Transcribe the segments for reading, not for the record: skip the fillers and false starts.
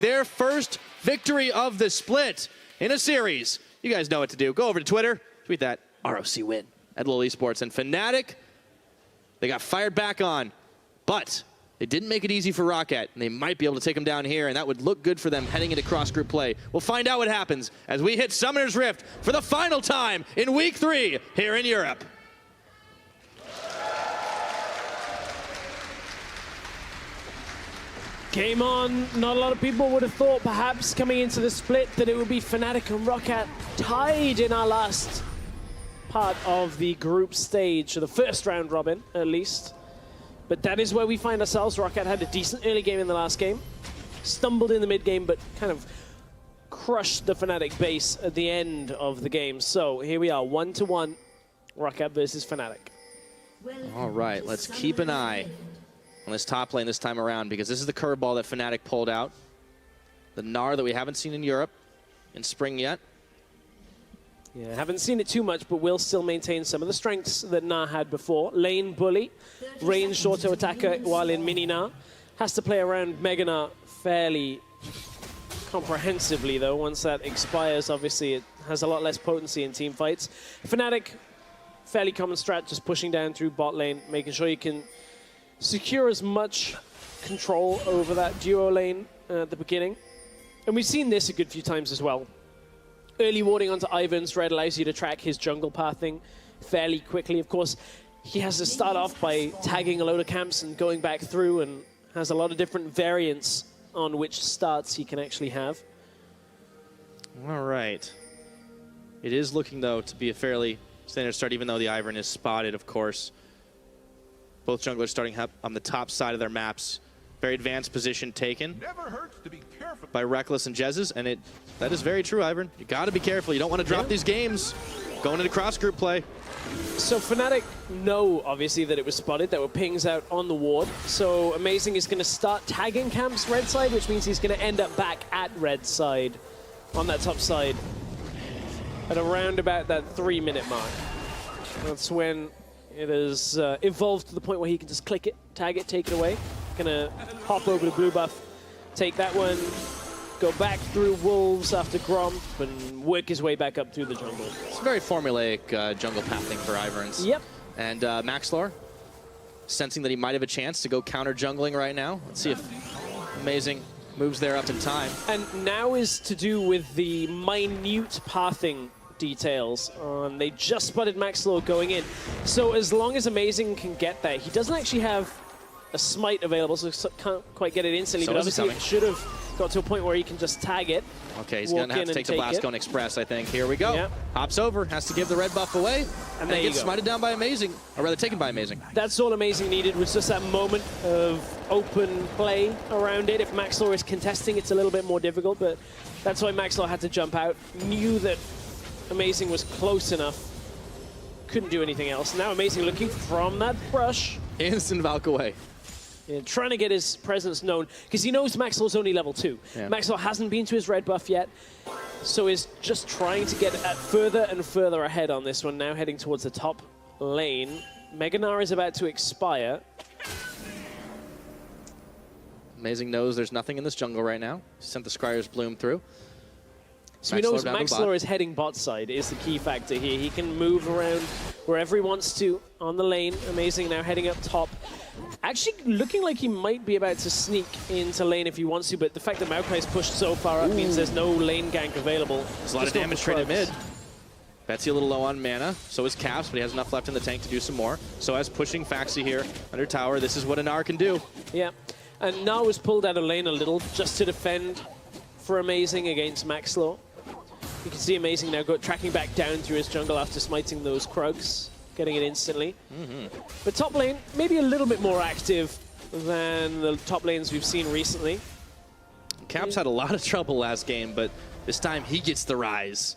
Their first victory of the split in a series. You guys know what to do. Go over to Twitter, tweet that ROC win at Lil Esports. And Fnatic, they got fired back on, but they didn't make it easy for Roccat, and they might be able to take them down here, and that would look good for them heading into cross-group play. We'll find out what happens as we hit Summoner's Rift for the final time in Week 3 here in Europe. Game on. Not a lot of people would have thought, perhaps, coming into the split, that it would be Fnatic and Roccat tied in our last part of the group stage, or the first round robin, at least. But that is where we find ourselves. Roccat had a decent early game in the last game, stumbled in the mid game, but kind of crushed the Fnatic base at the end of the game. So here we are, 1-1, Roccat versus Fnatic. All right, let's keep an eye on this top lane this time around, because this is the curveball that Fnatic pulled out. The Gnar that we haven't seen in Europe in spring yet. Yeah, haven't seen it too much, but will still maintain some of the strengths that Gnar had before. Lane bully, ranged auto attacker while in mini Gnar. Has to play around Mega Gnar fairly comprehensively though. Once that expires, obviously it has a lot less potency in team fights. Fnatic, fairly common strat, just pushing down through bot lane, making sure you can secure as much control over that duo lane at the beginning. And we've seen this a good few times as well. Early warding onto Ivan's Red allows you to track his jungle pathing fairly quickly. Of course, he has to start off by tagging a load of camps and going back through, and has a lot of different variants on which starts he can actually have. All right. It is looking, though, to be a fairly standard start, even though the Ivern is spotted, of course. Both junglers starting up on the top side of their maps. Very advanced position taken by Reckless and Jezus, and that is very true, Ivern. You got to be careful. You don't want to drop these games going into cross-group play. So Fnatic know, obviously, that it was spotted. There were pings out on the ward. So Amazing is going to start tagging camps red side, which means he's going to end up back at red side on that top side at around about that 3-minute mark. That's when it has evolved to the point where he can just click it, tag it, take it away. Gonna hop over to blue buff, take that one, go back through Wolves after Gromp, and work his way back up through the jungle. It's a very formulaic jungle pathing for Iverns. Yep. And Maxlor, sensing that he might have a chance to go counter jungling right now. Let's see if Amazing moves there up in time. And now is to do with the minute pathing details. They just spotted Maxlor going in. So as long as Amazing can get there, he doesn't actually have a smite available, so can't quite get it instantly, So but obviously it should have got to a point where he can just tag it. Okay, he's going to have to take the Blastcone Express, I think. Here we go. Yep. Hops over, has to give the red buff away, and then gets smited down by Amazing, or rather taken by Amazing. That's all Amazing needed, was just that moment of open play around it. If Maxlor is contesting, it's a little bit more difficult, but that's why Maxlor had to jump out. Knew that Amazing was close enough. Couldn't do anything else. Now Amazing looking from that brush. Instant Valk away. Yeah, trying to get his presence known, because he knows Maxlor's only level 2. Yeah. Maxlor hasn't been to his red buff yet, so is just trying to get further and further ahead on this one, now heading towards the top lane. Mega Gnar is about to expire. Amazing knows there's nothing in this jungle right now. Sent the Scryer's Bloom through. So he knows Maxlor is heading bot side is the key factor here. He can move around wherever he wants to on the lane. Amazing now heading up top. Actually looking like he might be about to sneak into lane if he wants to, but the fact that Maokai is pushed so far up means there's no lane gank available. There's a lot of damage traded mid. Betsy a little low on mana, so is Caps, but he has enough left in the tank to do some more. So as pushing Faxi here under tower, this is what a Gnar can do. Yeah, and Gnar was pulled out of lane a little just to defend for Amazing against Maxlor. You can see Amazing now tracking back down through his jungle after smiting those Krugs, getting it instantly. But top lane, maybe a little bit more active than the top lanes we've seen recently. Caps had a lot of trouble last game, but this time he gets the rise.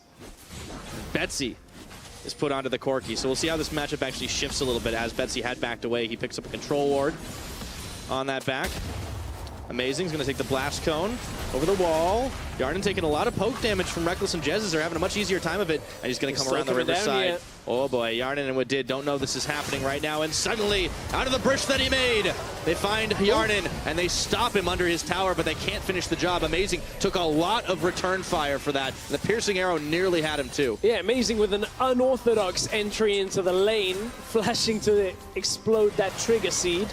Betsy is put onto the Corki, so we'll see how this matchup actually shifts a little bit. As Betsy had backed away, he picks up a control ward on that back. Amazing's going to take the blast cone over the wall. Yarden taking a lot of poke damage from Reckless and Jez. They're having a much easier time of it. And he's going to come around the riverside. Oh boy, Yarden and Wadid don't know this is happening right now. And suddenly, out of the bridge that he made, they find Yarden and they stop him under his tower, but they can't finish the job. Amazing took a lot of return fire for that. The piercing arrow nearly had him too. Yeah, Amazing with an unorthodox entry into the lane, flashing to explode that trigger seed.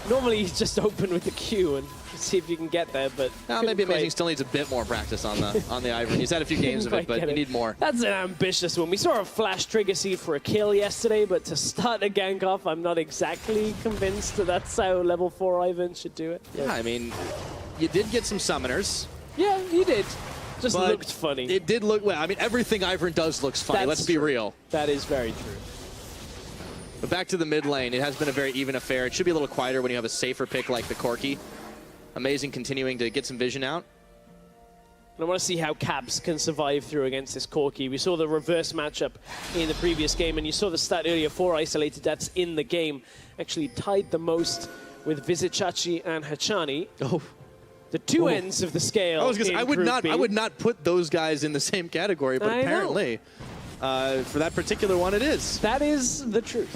Normally, you just open with the Q and see if you can get there, but maybe Amazing still needs a bit more practice on the Ivern. He's had a few games of it, but you need more. That's an ambitious one. We saw a flash trigger seed for a kill yesterday, but to start a gank off, I'm not exactly convinced that that's how level 4 Ivern should do it. Yeah, I mean, you did get some summoners. Yeah, he did. Just looked funny. It did look well. I mean, everything Ivern does looks funny. Let's be real. That is very true. But back to the mid lane, it has been a very even affair. It should be a little quieter when you have a safer pick like the Corki. Amazing continuing to get some vision out. And I want to see how Caps can survive through against this Corki. We saw the reverse matchup in the previous game, and you saw the stat earlier, 4 isolated deaths in the game. Actually tied the most with Vizichachi and Hachani. Oh. The two ends of the scale. I would not put those guys in the same category, but apparently for that particular one it is. That is the truth.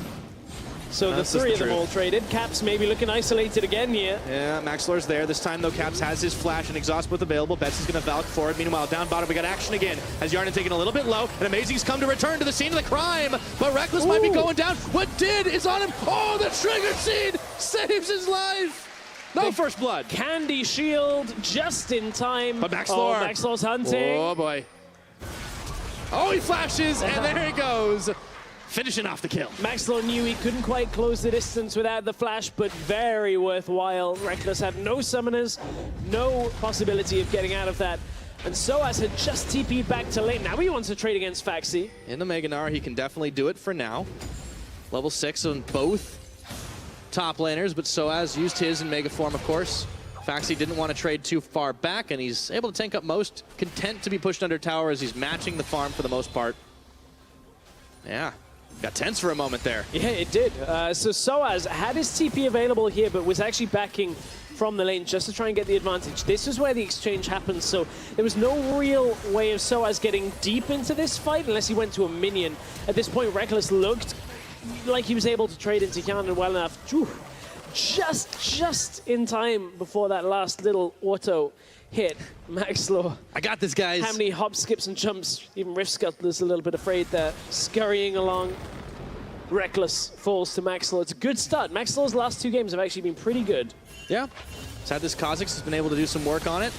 So the three of them all traded. Caps maybe looking isolated again here. Yeah, Maxlor's there. This time, though, Caps has his flash and exhaust both available. Betts is going to Valk for it. Meanwhile, down bottom, we got action again. As Yarden taking a little bit low, and Amazing's come to return to the scene of the crime. But Reckless might be going down. What did is on him. Oh, the trigger seed saves his life. No first blood. Candy shield just in time. But Maxlor. Oh, Maxlor's hunting. Oh, boy. Oh, he flashes, and there he goes. Finishing off the kill. Maxlor knew he couldn't quite close the distance without the flash, but very worthwhile. Reckless had no summoners, no possibility of getting out of that. And Soaz had just TP'd back to lane. Now he wants to trade against Faxi. In the Mega Gnar, he can definitely do it for now. Level 6 on both top laners, but Soaz used his in Mega form, of course. Faxi didn't want to trade too far back, and he's able to tank up most. Content to be pushed under tower as he's matching the farm for the most part. Yeah. Got tense for a moment there. Yeah, it did. So Soaz had his TP available here, but was actually backing from the lane just to try and get the advantage. This is where the exchange happens, so there was no real way of Soaz getting deep into this fight unless he went to a minion. At this point, Reckless looked like he was able to trade into Yarden well enough. Whew. Just in time before that last little auto hit. Maxlor. I got this, guys. How many hops, skips, and jumps? Even Rift Scuttler's a little bit afraid there. Scurrying along. Reckless falls to Maxlor. It's a good start. Maxlor's last 2 games have actually been pretty good. Yeah. He's had this Kha'Zix, has been able to do some work on it.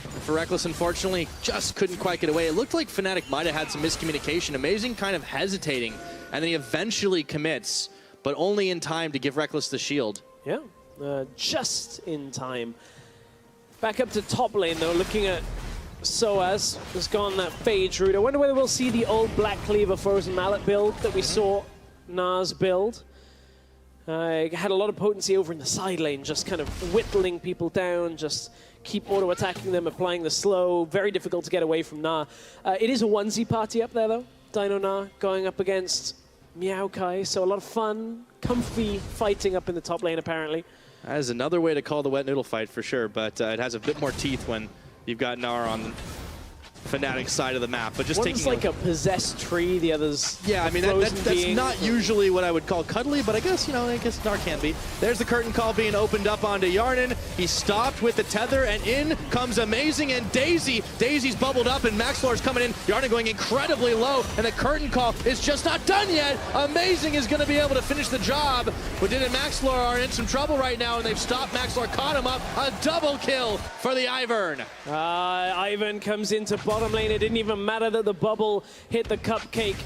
And for Reckless, unfortunately, just couldn't quite get away. It looked like Fnatic might have had some miscommunication. Amazing kind of hesitating, and then he eventually commits, but only in time to give Reckless the shield. Yeah, just in time. Back up to top lane, though, looking at Soaz has gone that Phage route. I wonder whether we'll see the old Black Cleaver Frozen Mallet build that we saw Nars build. Had a lot of potency over in the side lane, just kind of whittling people down, just keep auto-attacking them, applying the slow. Very difficult to get away from Gnar. It is a onesie party up there, though. Dino Gnar going up against Meowkai, so a lot of fun, comfy fighting up in the top lane, apparently. That is another way to call the wet noodle fight for sure, but it has a bit more teeth when you've got Gnar on the Fnatic side of the map. But just one's like a possessed tree, the other's I mean, that's not usually what I would call cuddly, but I guess, Gnar can be. There's the curtain call being opened up onto Yarden. He stopped with the tether, and in comes Amazing and Daisy. Daisy's bubbled up, and Maxlor's coming in. Yarden going incredibly low, and the curtain call is just not done yet. Amazing is going to be able to finish the job. Wadid and Maxlor are in some trouble right now, and they've stopped Maxlor, caught him up. A double kill for the Ivern. Ivern comes into bottom lane. It didn't even matter that the bubble hit the cupcake.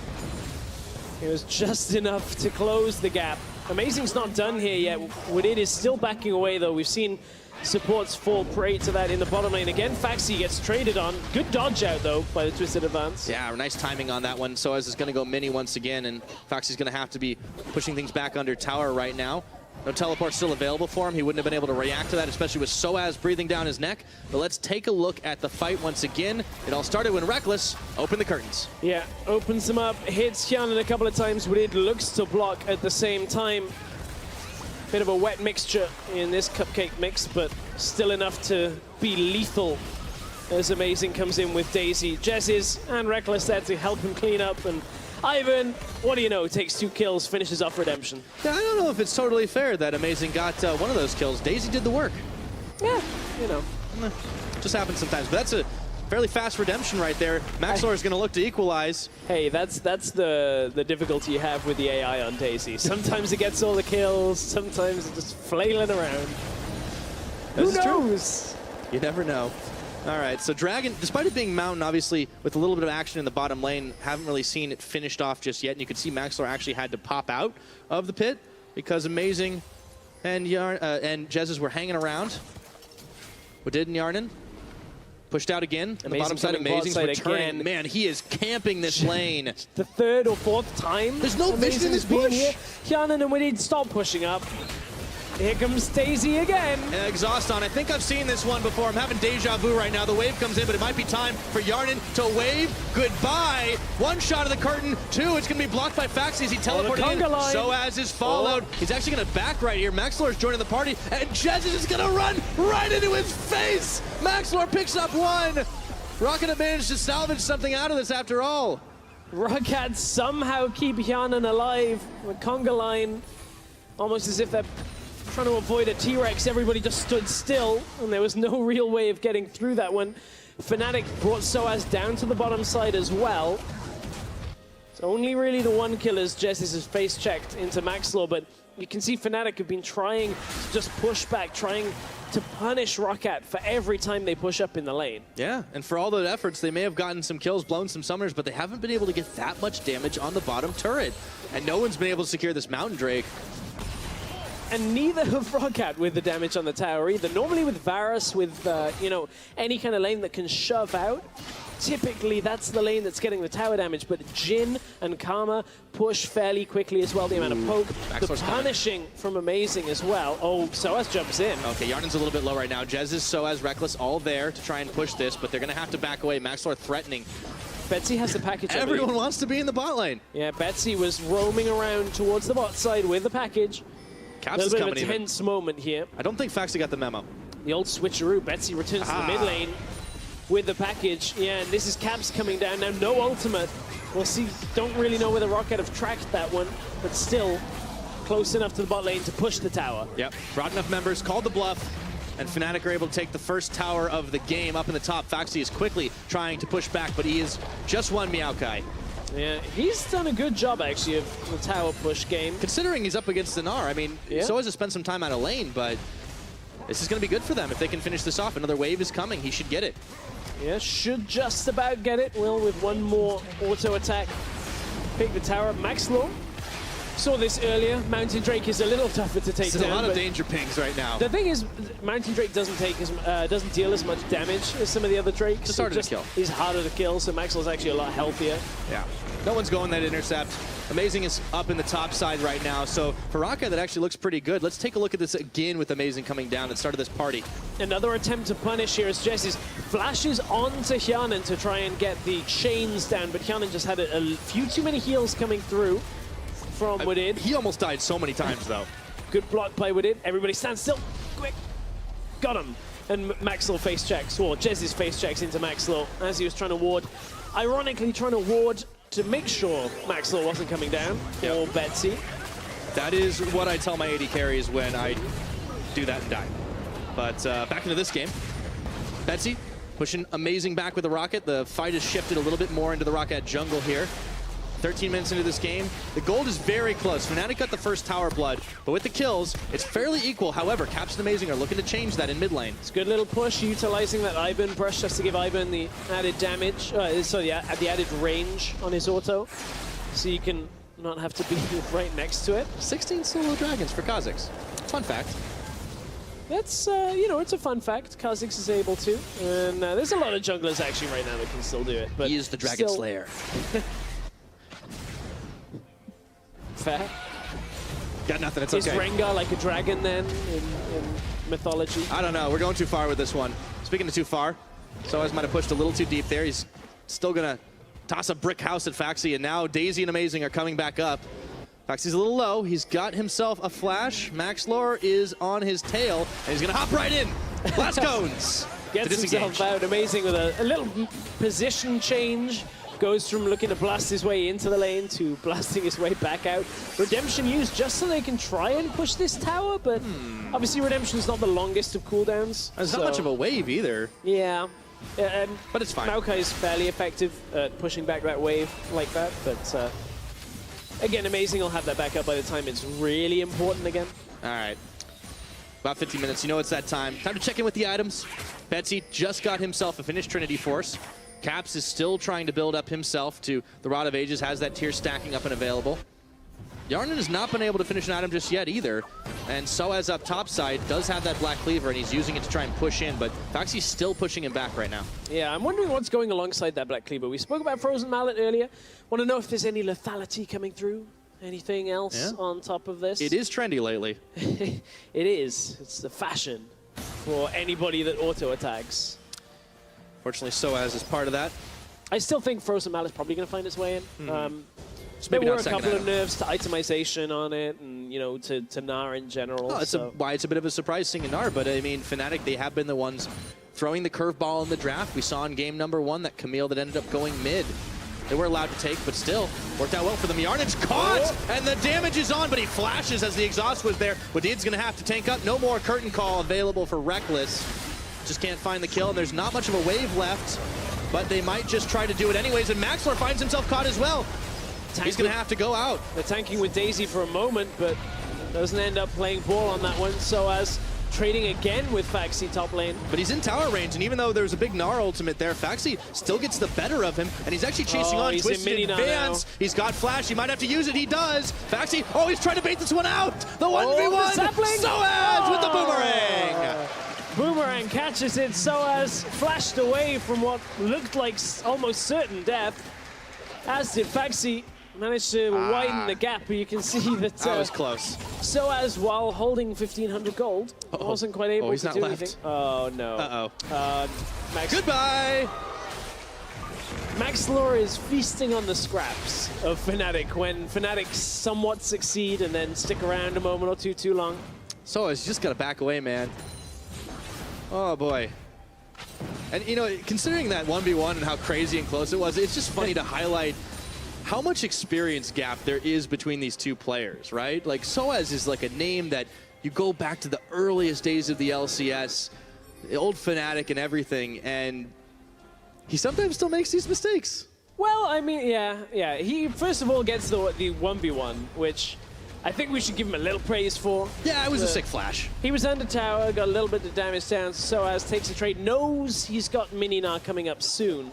It was just enough to close the gap. Amazing's not done here yet. Wadid is still backing away, though. We've seen supports fall prey to that in the bottom lane. Again, Faxi gets traded on. Good dodge out, though, by the Twisted Advance. Yeah, nice timing on that one. Soaz is going to go mini once again, and Faxi's going to have to be pushing things back under tower right now. No teleport still available for him. He wouldn't have been able to react to that, especially with Soaz breathing down his neck. But let's take a look at the fight once again. It all started when Reckless opened the curtains. Yeah, opens them up, hits Hyanan a couple of times, but it looks to block at the same time. Bit of a wet mixture in this cupcake mix, but still enough to be lethal as Amazing comes in with Daisy. Jezz and Reckless there to help him clean up, and Ivan, what do you know, takes 2 kills, finishes off Redemption. Yeah, I don't know if it's totally fair that Amazing got one of those kills. Daisy did the work. Yeah, you know. Just happens sometimes, but that's a fairly fast Redemption right there. Maxlor is going to look to equalize. Hey, that's the difficulty you have with the AI on Daisy. Sometimes it gets all the kills, sometimes it's just flailing around. Who knows? You never know. All right, so Dragon, despite it being Mountain, obviously, with a little bit of action in the bottom lane, haven't really seen it finished off just yet. And you can see Maxlor actually had to pop out of the pit because Amazing and Jezz were hanging around. What did Yarnin? Pushed out again. On the bottom side, Amazing's returning. Again. Man, he is camping this lane. The 3rd or 4th time. There's no vision in this push. Yarnin and Winnie, stop pushing up. Here comes Daisy again. Exhaust on. I think I've seen this one before. I'm having deja vu right now. The wave comes in, but it might be time for Yarnin to wave goodbye. 1 shot of the curtain. 2, it's going to be blocked by Faxi as he teleported in. Line. So as is followed. He's actually going to back right here. Maxlor's joining the party, and Jezz is going to run right into his face. Maxlor picks up 1. Roccat managed to salvage something out of this after all. Roccat somehow keep Yarnin alive. With conga line, almost as if they're trying to avoid a T-Rex. Everybody just stood still, and there was no real way of getting through that one. Fnatic brought Soaz down to the bottom side as well. It's only really the 1 kill as Jezz is face checked into Maxlor, but you can see Fnatic have been trying to just push back, trying to punish Roccat for every time they push up in the lane. Yeah, and for all those efforts, they may have gotten some kills, blown some summoners, but they haven't been able to get that much damage on the bottom turret. And no one's been able to secure this Mountain Drake. And neither have Roccat with the damage on the tower either. Normally with Varus, with you know, any kind of lane that can shove out, typically that's the lane that's getting the tower damage. But Jhin and Karma push fairly quickly as well. The amount of poke, the punishing from Amazing as well. Oh, Soaz jumps in. Okay, Yarnin's a little bit low right now. Jezz is Soaz, Reckless all there to try and push this, but they're going to have to back away. Maxlor threatening. Betsy has the package. Everyone wants to be in the bot lane. Yeah, Betsy was roaming around towards the bot side with the package. Caps is coming in. A tense moment here. I don't think Faxi got the memo. The old switcheroo. Betsy returns to the mid lane with the package. Yeah, and this is Caps coming down. Now, no ultimate. We'll see. Don't really know whether Roccat have tracked that one, but still close enough to the bot lane to push the tower. Yep, brought enough members, called the bluff, and Fnatic are able to take the first tower of the game up in the top. Faxi is quickly trying to push back, but he is just 1 Meowkai. Yeah, he's done a good job, actually, of the tower push game. Considering he's up against Dinar, I mean, so has to spend some time out of lane, but this is going to be good for them if they can finish this off. Another wave is coming. He should get it. Yeah, should just about get it. Will with 1 more auto attack. Pick the tower up. Maxlor saw this earlier. Mountain Drake is a little tougher to take down. There's a lot of danger pings right now. The thing is, Mountain Drake doesn't deal as much damage as some of the other Drakes. Just harder to kill. He's harder to kill, so Maxlor's actually a lot healthier. Yeah. No one's going that intercept. Amazing is up in the top side right now, so for Roccat, that actually looks pretty good. Let's take a look at this again with Amazing coming down at the start of this party. Another attempt to punish here as Jezz flashes onto Hyanin to try and get the chains down, but Hyanin just had a few too many heals coming through from Wadid. He almost died so many times, though. Good block by Wadid. Everybody stand still. Quick. Got him. And Maxlor face checks, or Jezz's face checks into Maxlor as he was trying to ward. Ironically, trying to ward to make sure Maxlor wasn't coming down, or Betsy. That is what I tell my AD carries when I do that and die. But back into this game. Betsy pushing Amazing back with the Roccat. The fight has shifted a little bit more into the Roccat jungle here. 13 minutes into this game. The gold is very close. Fnatic got the first tower blood, but with the kills, it's fairly equal. However, Caps and Amazing are looking to change that in mid lane. It's a good little push, utilizing that Ivan brush just to give Ivan the added damage, the added range on his auto, so you can not have to be right next to it. 16 solo dragons for Kha'Zix. Fun fact. That's, you know, it's a fun fact. Kha'Zix is able to, and there's a lot of junglers actually right now that can still do it. But he is the Dragon Slayer. Fair. Got nothing, it's okay. Is Rengar like a dragon then in mythology? I don't know, we're going too far with this one. Speaking of too far, Soaz might have pushed a little too deep there. He's still gonna toss a brick house at Faxi, and now Daisy and Amazing are coming back up. Faxi's a little low. He's got himself a flash. MaxLore is on his tail, and he's going to hop right in. Blast cones. Gets himself out. Amazing with a little position change. Goes from looking to blast his way into the lane to blasting his way back out. Redemption used just so they can try and push this tower, but obviously Redemption's not the longest of cooldowns. There's not much of a wave either. Yeah. But it's fine. Maokai is fairly effective at pushing back that wave like that, but again, Amazing will have that back up by the time it's really important again. All right. About 50 minutes. You know it's that time. Time to check in with the items. Betsy just got himself a finished Trinity Force. Caps is still trying to build up himself to the Rod of Ages, has that tier stacking up and available. Yarnan has not been able to finish an item just yet either. And Soaz up top side does have that Black Cleaver, and he's using it to try and push in, but Faxi's still pushing him back right now. Yeah, I'm wondering what's going alongside that Black Cleaver. We spoke about Frozen Mallet earlier. Want to know if there's any lethality coming through? Anything else on top of this? It is trendy lately. It is. It's the fashion for anybody that auto-attacks. Fortunately, Soaz is part of that. I still think Frozen Mallet is probably going to find its way in. There maybe were not a couple second of nerfs to itemization on it, and you know, to Gnar in general. Oh, why it's a bit of a surprise seeing Gnar, but I mean, Fnatic, they have been the ones throwing the curveball in the draft. We saw in game number 1 that Camille that ended up going mid. They were allowed to take, but still worked out well for them. Yarnan's caught, and the damage is on, but he flashes as the exhaust was there. Wadid's going to have to tank up. No more curtain call available for Reckless. Just can't find the kill, and there's not much of a wave left, but they might just try to do it anyways, and MaxLore finds himself caught as well. He's going to have to go out. They're tanking with Daisy for a moment, but doesn't end up playing ball on that one. So as trading again with Faxi top lane. But he's in tower range, and even though there's a big Gnar ultimate there, Faxi still gets the better of him, and he's actually chasing on. He's Twisted in advance. He's got flash. He might have to use it. He does. Faxi, he's trying to bait this one out. The 1v1. Soaz with the boomerang. Boomerang catches it. Soaz flashed away from what looked like almost certain death. As did Faxi. Managed to widen the gap, but you can see that was close. Soaz, while holding 1,500 gold, wasn't quite able to do anything. Oh, no. Max, goodbye! MaxLore is feasting on the scraps of Fnatic when Fnatic somewhat succeed and then stick around a moment or two too long. Soaz just got to back away, man. Oh, boy. And, you know, considering that 1v1 and how crazy and close it was, it's just funny to highlight how much experience gap there is between these two players, right? Like, Soaz is like a name that you go back to the earliest days of the LCS, the old Fnatic and everything, and he sometimes still makes these mistakes. Well, I mean, yeah. He, first of all, gets the 1v1, which I think we should give him a little praise for. Yeah, it was a sick flash. He was under tower, got a little bit of damage down, Soaz takes a trade, knows he's got Mini Gnar coming up soon.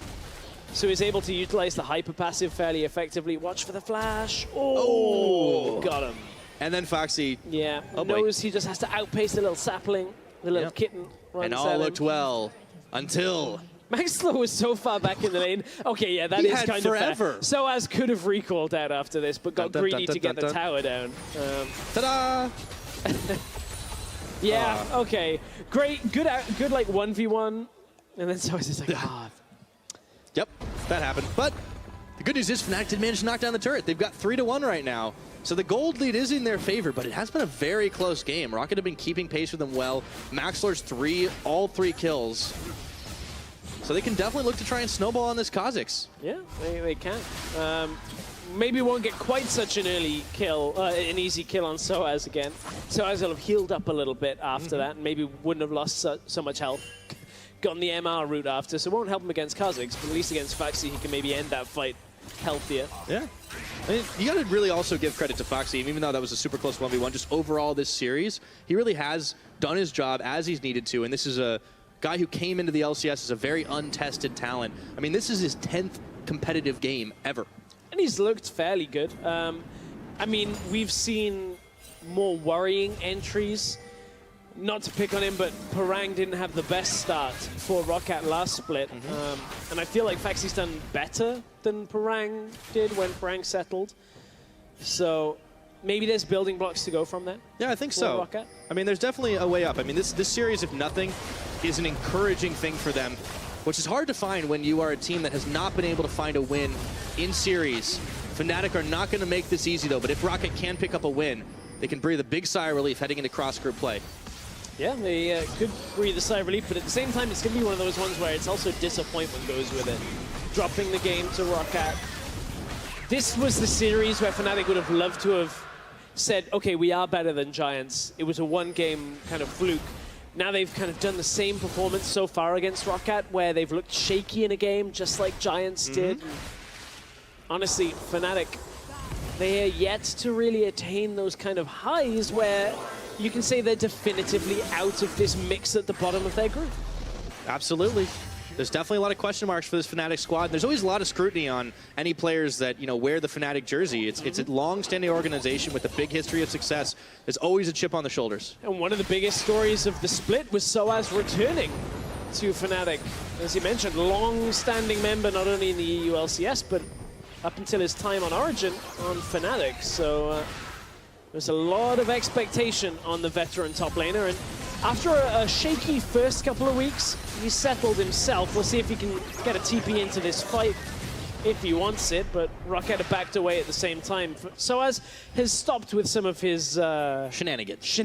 So he's able to utilize the hyper passive fairly effectively. Watch for the flash. Oh, got him. And then Foxy. Yeah, knows he just has to outpace the little sapling, the little kitten. And all looked well until MaxLore was so far back in the lane. Okay, yeah, that is kind of fair. Soaz could have recalled out after this, but got greedy to get the tower down. Ta-da! Yeah, okay. Great, good like 1v1. And then Soaz is like, Yep, that happened. But the good news is Fnatic did manage to knock down the turret. They've got 3-1 right now. So the gold lead is in their favor, but it has been a very close game. Roccat have been keeping pace with them well. MaxLore's all three kills. So they can definitely look to try and snowball on this Kha'Zix. Yeah, they can. Maybe won't get quite such an early kill, an easy kill on Soaz again. Soaz will have healed up a little bit after that, and maybe wouldn't have lost so much health. Gotten the MR route after, so it won't help him against Kha'Zix, but at least against Faxi, he can maybe end that fight healthier. Yeah. I mean, you got to really also give credit to Foxy, even though that was a super close 1v1, just overall this series, he really has done his job as he's needed to, and this is a guy who came into the LCS as a very untested talent. I mean, this is his 10th competitive game ever. And he's looked fairly good. I mean, we've seen more worrying entries. Not to pick on him, but Parang didn't have the best start for Roccat last split. And I feel like Faxi's done better than Parang did when Parang settled. So maybe there's building blocks to go from there. Yeah, I think so. Roccat. I mean, there's definitely a way up. I mean, this series, if nothing, is an encouraging thing for them, which is hard to find when you are a team that has not been able to find a win in series Fnatic are not going to make this easy, though. But if Roccat can pick up a win, they can breathe a big sigh of relief heading into cross-group play. Yeah, they could breathe a sigh of relief, but at the same time, it's going to be one of those ones where it's also disappointment goes with it. Dropping the game to Roccat. This was the series where Fnatic would have loved to have said, okay, we are better than Giants. It was a one-game kind of fluke. Now they've kind of done the same performance so far against Roccat, where they've looked shaky in a game, just like Giants did. Honestly, Fnatic, they are yet to really attain those kind of highs where you can say they're definitively out of this mix at the bottom of their group. Absolutely. There's definitely a lot of question marks for this Fnatic squad. There's always a lot of scrutiny on any players that, you know, wear the Fnatic jersey. It's a long-standing organization with a big history of success. There's always a chip on the shoulders. And one of the biggest stories of the split was Soaz returning to Fnatic. As you mentioned, long-standing member not only in the EU LCS, but up until his time on Origin on Fnatic. So there's a lot of expectation on the veteran top laner. And after a shaky first couple of weeks, he settled himself. We'll see if he can get a TP into this fight if he wants it, but Roccat have backed away at the same time. Soaz has stopped with some of his shenanigans.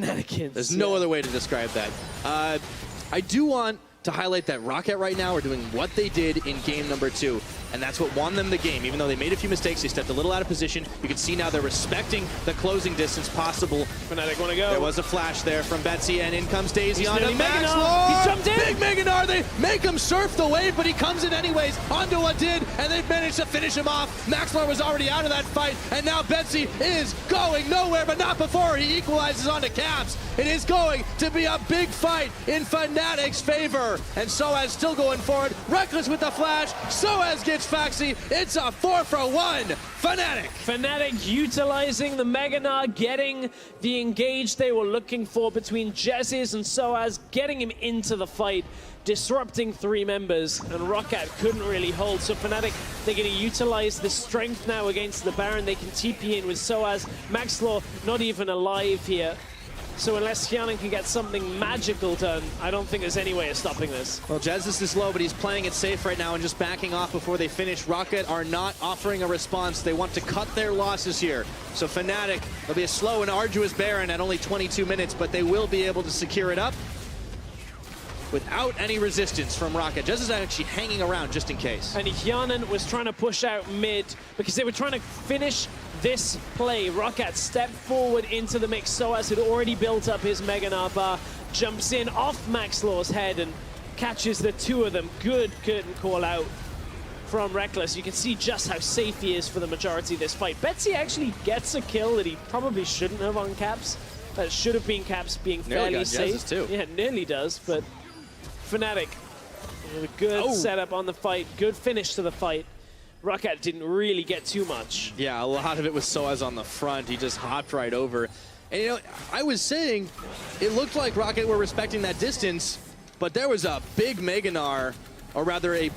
There's no other way to describe that. I do want to highlight that Roccat right now are doing what they did in game number 2, and that's what won them the game. Even though they made a few mistakes, they stepped a little out of position. You can see now they're respecting the closing distance possible. Fnatic want to go. There was a flash there from Betsy, and in comes Daisy onto Max. He's jumped in. Big Meganar, they make him surf the wave, but he comes in anyways onto what did, and they've managed to finish him off. Maxlor was already out of that fight, and now Betsy is going nowhere, but not before he equalizes onto Caps. It is going to be a big fight in Fnatic's favor, and Soaz still going forward. Reckless with the flash. Soaz gets Faxi. It's a 4-for-1. Fnatic utilizing the Meganar, getting the engage they were looking for between Jez's and Soaz, getting him into the fight, disrupting 3 members, and Roccat couldn't really hold. So Fnatic, they're going to utilize the strength now against the Baron. They can TP in with Soaz. Maxlor not even alive here. So unless Hyanan can get something magical done, I don't think there's any way of stopping this. Well, Jez is low, but he's playing it safe right now and just backing off before they finish. Roccat are not offering a response. They want to cut their losses here. So Fnatic, it'll be a slow and arduous Baron at only 22 minutes, but they will be able to secure it up without any resistance from Roccat. Jez is actually hanging around just in case. And Hyanan was trying to push out mid because they were trying to finish this play. Roccat stepped forward into the mix. Soaz had already built up his Meganar bar, jumps in off Maxlor's head and catches the 2 of them. Good curtain call out from Reckless. You can see just how safe he is for the majority of this fight. Betsy actually gets a kill that he probably shouldn't have on Caps. That should have been Caps being fairly safe. Too. Yeah, nearly does, but Fnatic with a good setup on the fight, good finish to the fight. Roccat didn't really get too much. Yeah, a lot of it was Soaz on the front. He just hopped right over. And, you know, I was saying it looked like Roccat were respecting that distance, but there was a big Meganar, or rather a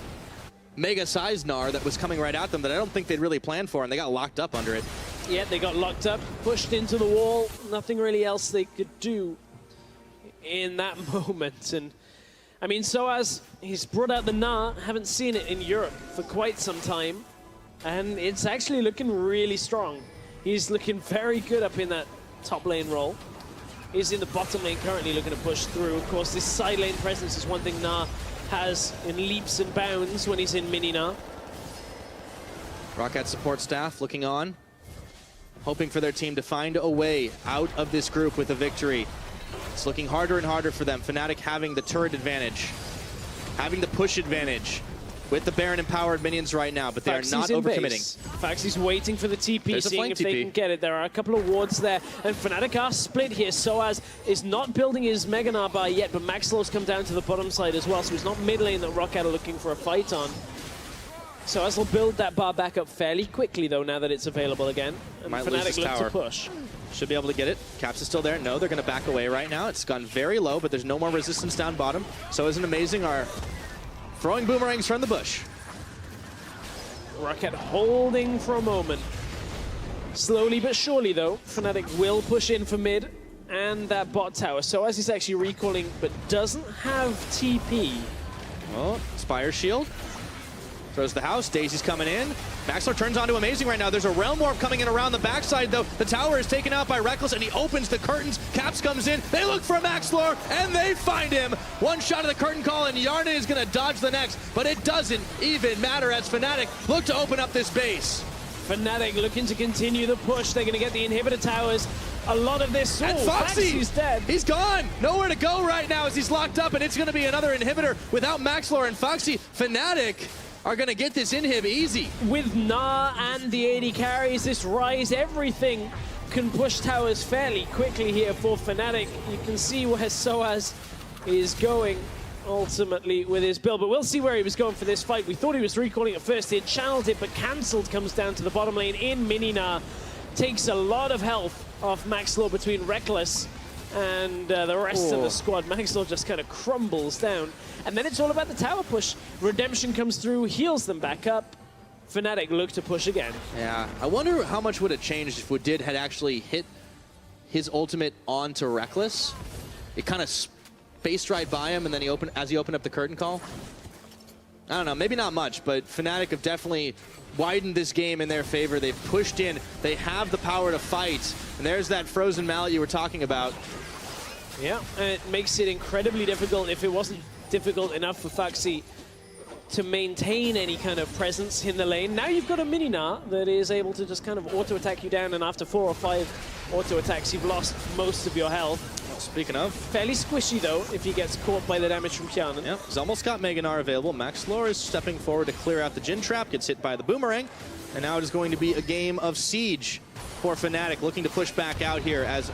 mega-sized Gnar that was coming right at them that I don't think they'd really planned for, and they got locked up under it. Yeah, they got locked up, pushed into the wall. Nothing really else they could do in that moment. And I mean, Soaz, he's brought out the Gnar. Haven't seen it in Europe for quite some time. And it's actually looking really strong. He's looking very good up in that top lane role. He's in the bottom lane currently looking to push through. Of course, this side lane presence is one thing Gnar has in leaps and bounds when he's in mini Gnar. Roccat support staff looking on, hoping for their team to find a way out of this group with a victory. It's looking harder and harder for them. Fnatic having the turret advantage, having the push advantage with the Baron-empowered minions right now, but they are not overcommitting. Faxi's waiting for the TP, seeing if they can get it. There are a couple of wards there, and Fnatic are split here. Soaz is not building his Meganar bar yet, but Maxlor's come down to the bottom side as well, so it's not mid lane that Roccat are looking for a fight on. Soaz will build that bar back up fairly quickly, though, now that it's available again. And Fnatic look to push. Should be able to get it. Caps is still there. No, they're going to back away right now. It's gone very low, but there's no more resistance down bottom. So isn't amazing are throwing boomerangs from the bush. Roccat holding for a moment. Slowly but surely, though, Fnatic will push in for mid and that bot tower. So as he's actually recalling, but doesn't have TP. Well, Spire Shield. Throws the house. Daisy's coming in. Maxlor turns onto Amazing right now. There's a Realm Warp coming in around the backside, though. The tower is taken out by Reckless, and he opens the curtains. Caps comes in. They look for Maxlor, and they find him. One shot of the curtain call, and Yarnan is going to dodge the next, but it doesn't even matter as Fnatic look to open up this base. Fnatic looking to continue the push. They're going to get the inhibitor towers. A lot of this. And Foxy's dead. He's gone. Nowhere to go right now as he's locked up, and it's going to be another inhibitor without Maxlor and Foxy. Fnatic are going to get this inhib easy. With Gnar and the AD carries, this Rise, everything can push towers fairly quickly here for Fnatic. You can see where Soaz is going ultimately with his build, but we'll see where he was going for this fight. We thought he was recalling at first. He had channeled it, but cancelled. Comes down to the bottom lane in Minina. Takes a lot of health off Maxlor between Reckless and the rest of the squad. Maxlor just kind of crumbles down. And then it's all about the tower push. Redemption comes through, heals them back up. Fnatic look to push again. Yeah, I wonder how much would have changed if Woodid had actually hit his ultimate onto Reckless. It kind of spaced right by him, and then as he opened up the curtain call. I don't know, maybe not much, but Fnatic have definitely widened this game in their favor. They've pushed in. They have the power to fight. And there's that frozen mallet you were talking about. Yeah, and it makes it incredibly difficult. If it wasn't difficult enough for Foxy to maintain any kind of presence in the lane, now you've got a Minina that is able to just kind of auto-attack you down, and after 4 or 5 auto-attacks, you've lost most of your health. Well, speaking of. Fairly squishy, though, if he gets caught by the damage from Kianan. Yeah, he's almost got Mega Gnar available. Maxlor is stepping forward to clear out the Jhin trap, gets hit by the Boomerang, and now it is going to be a game of Siege for Fnatic, looking to push back out here as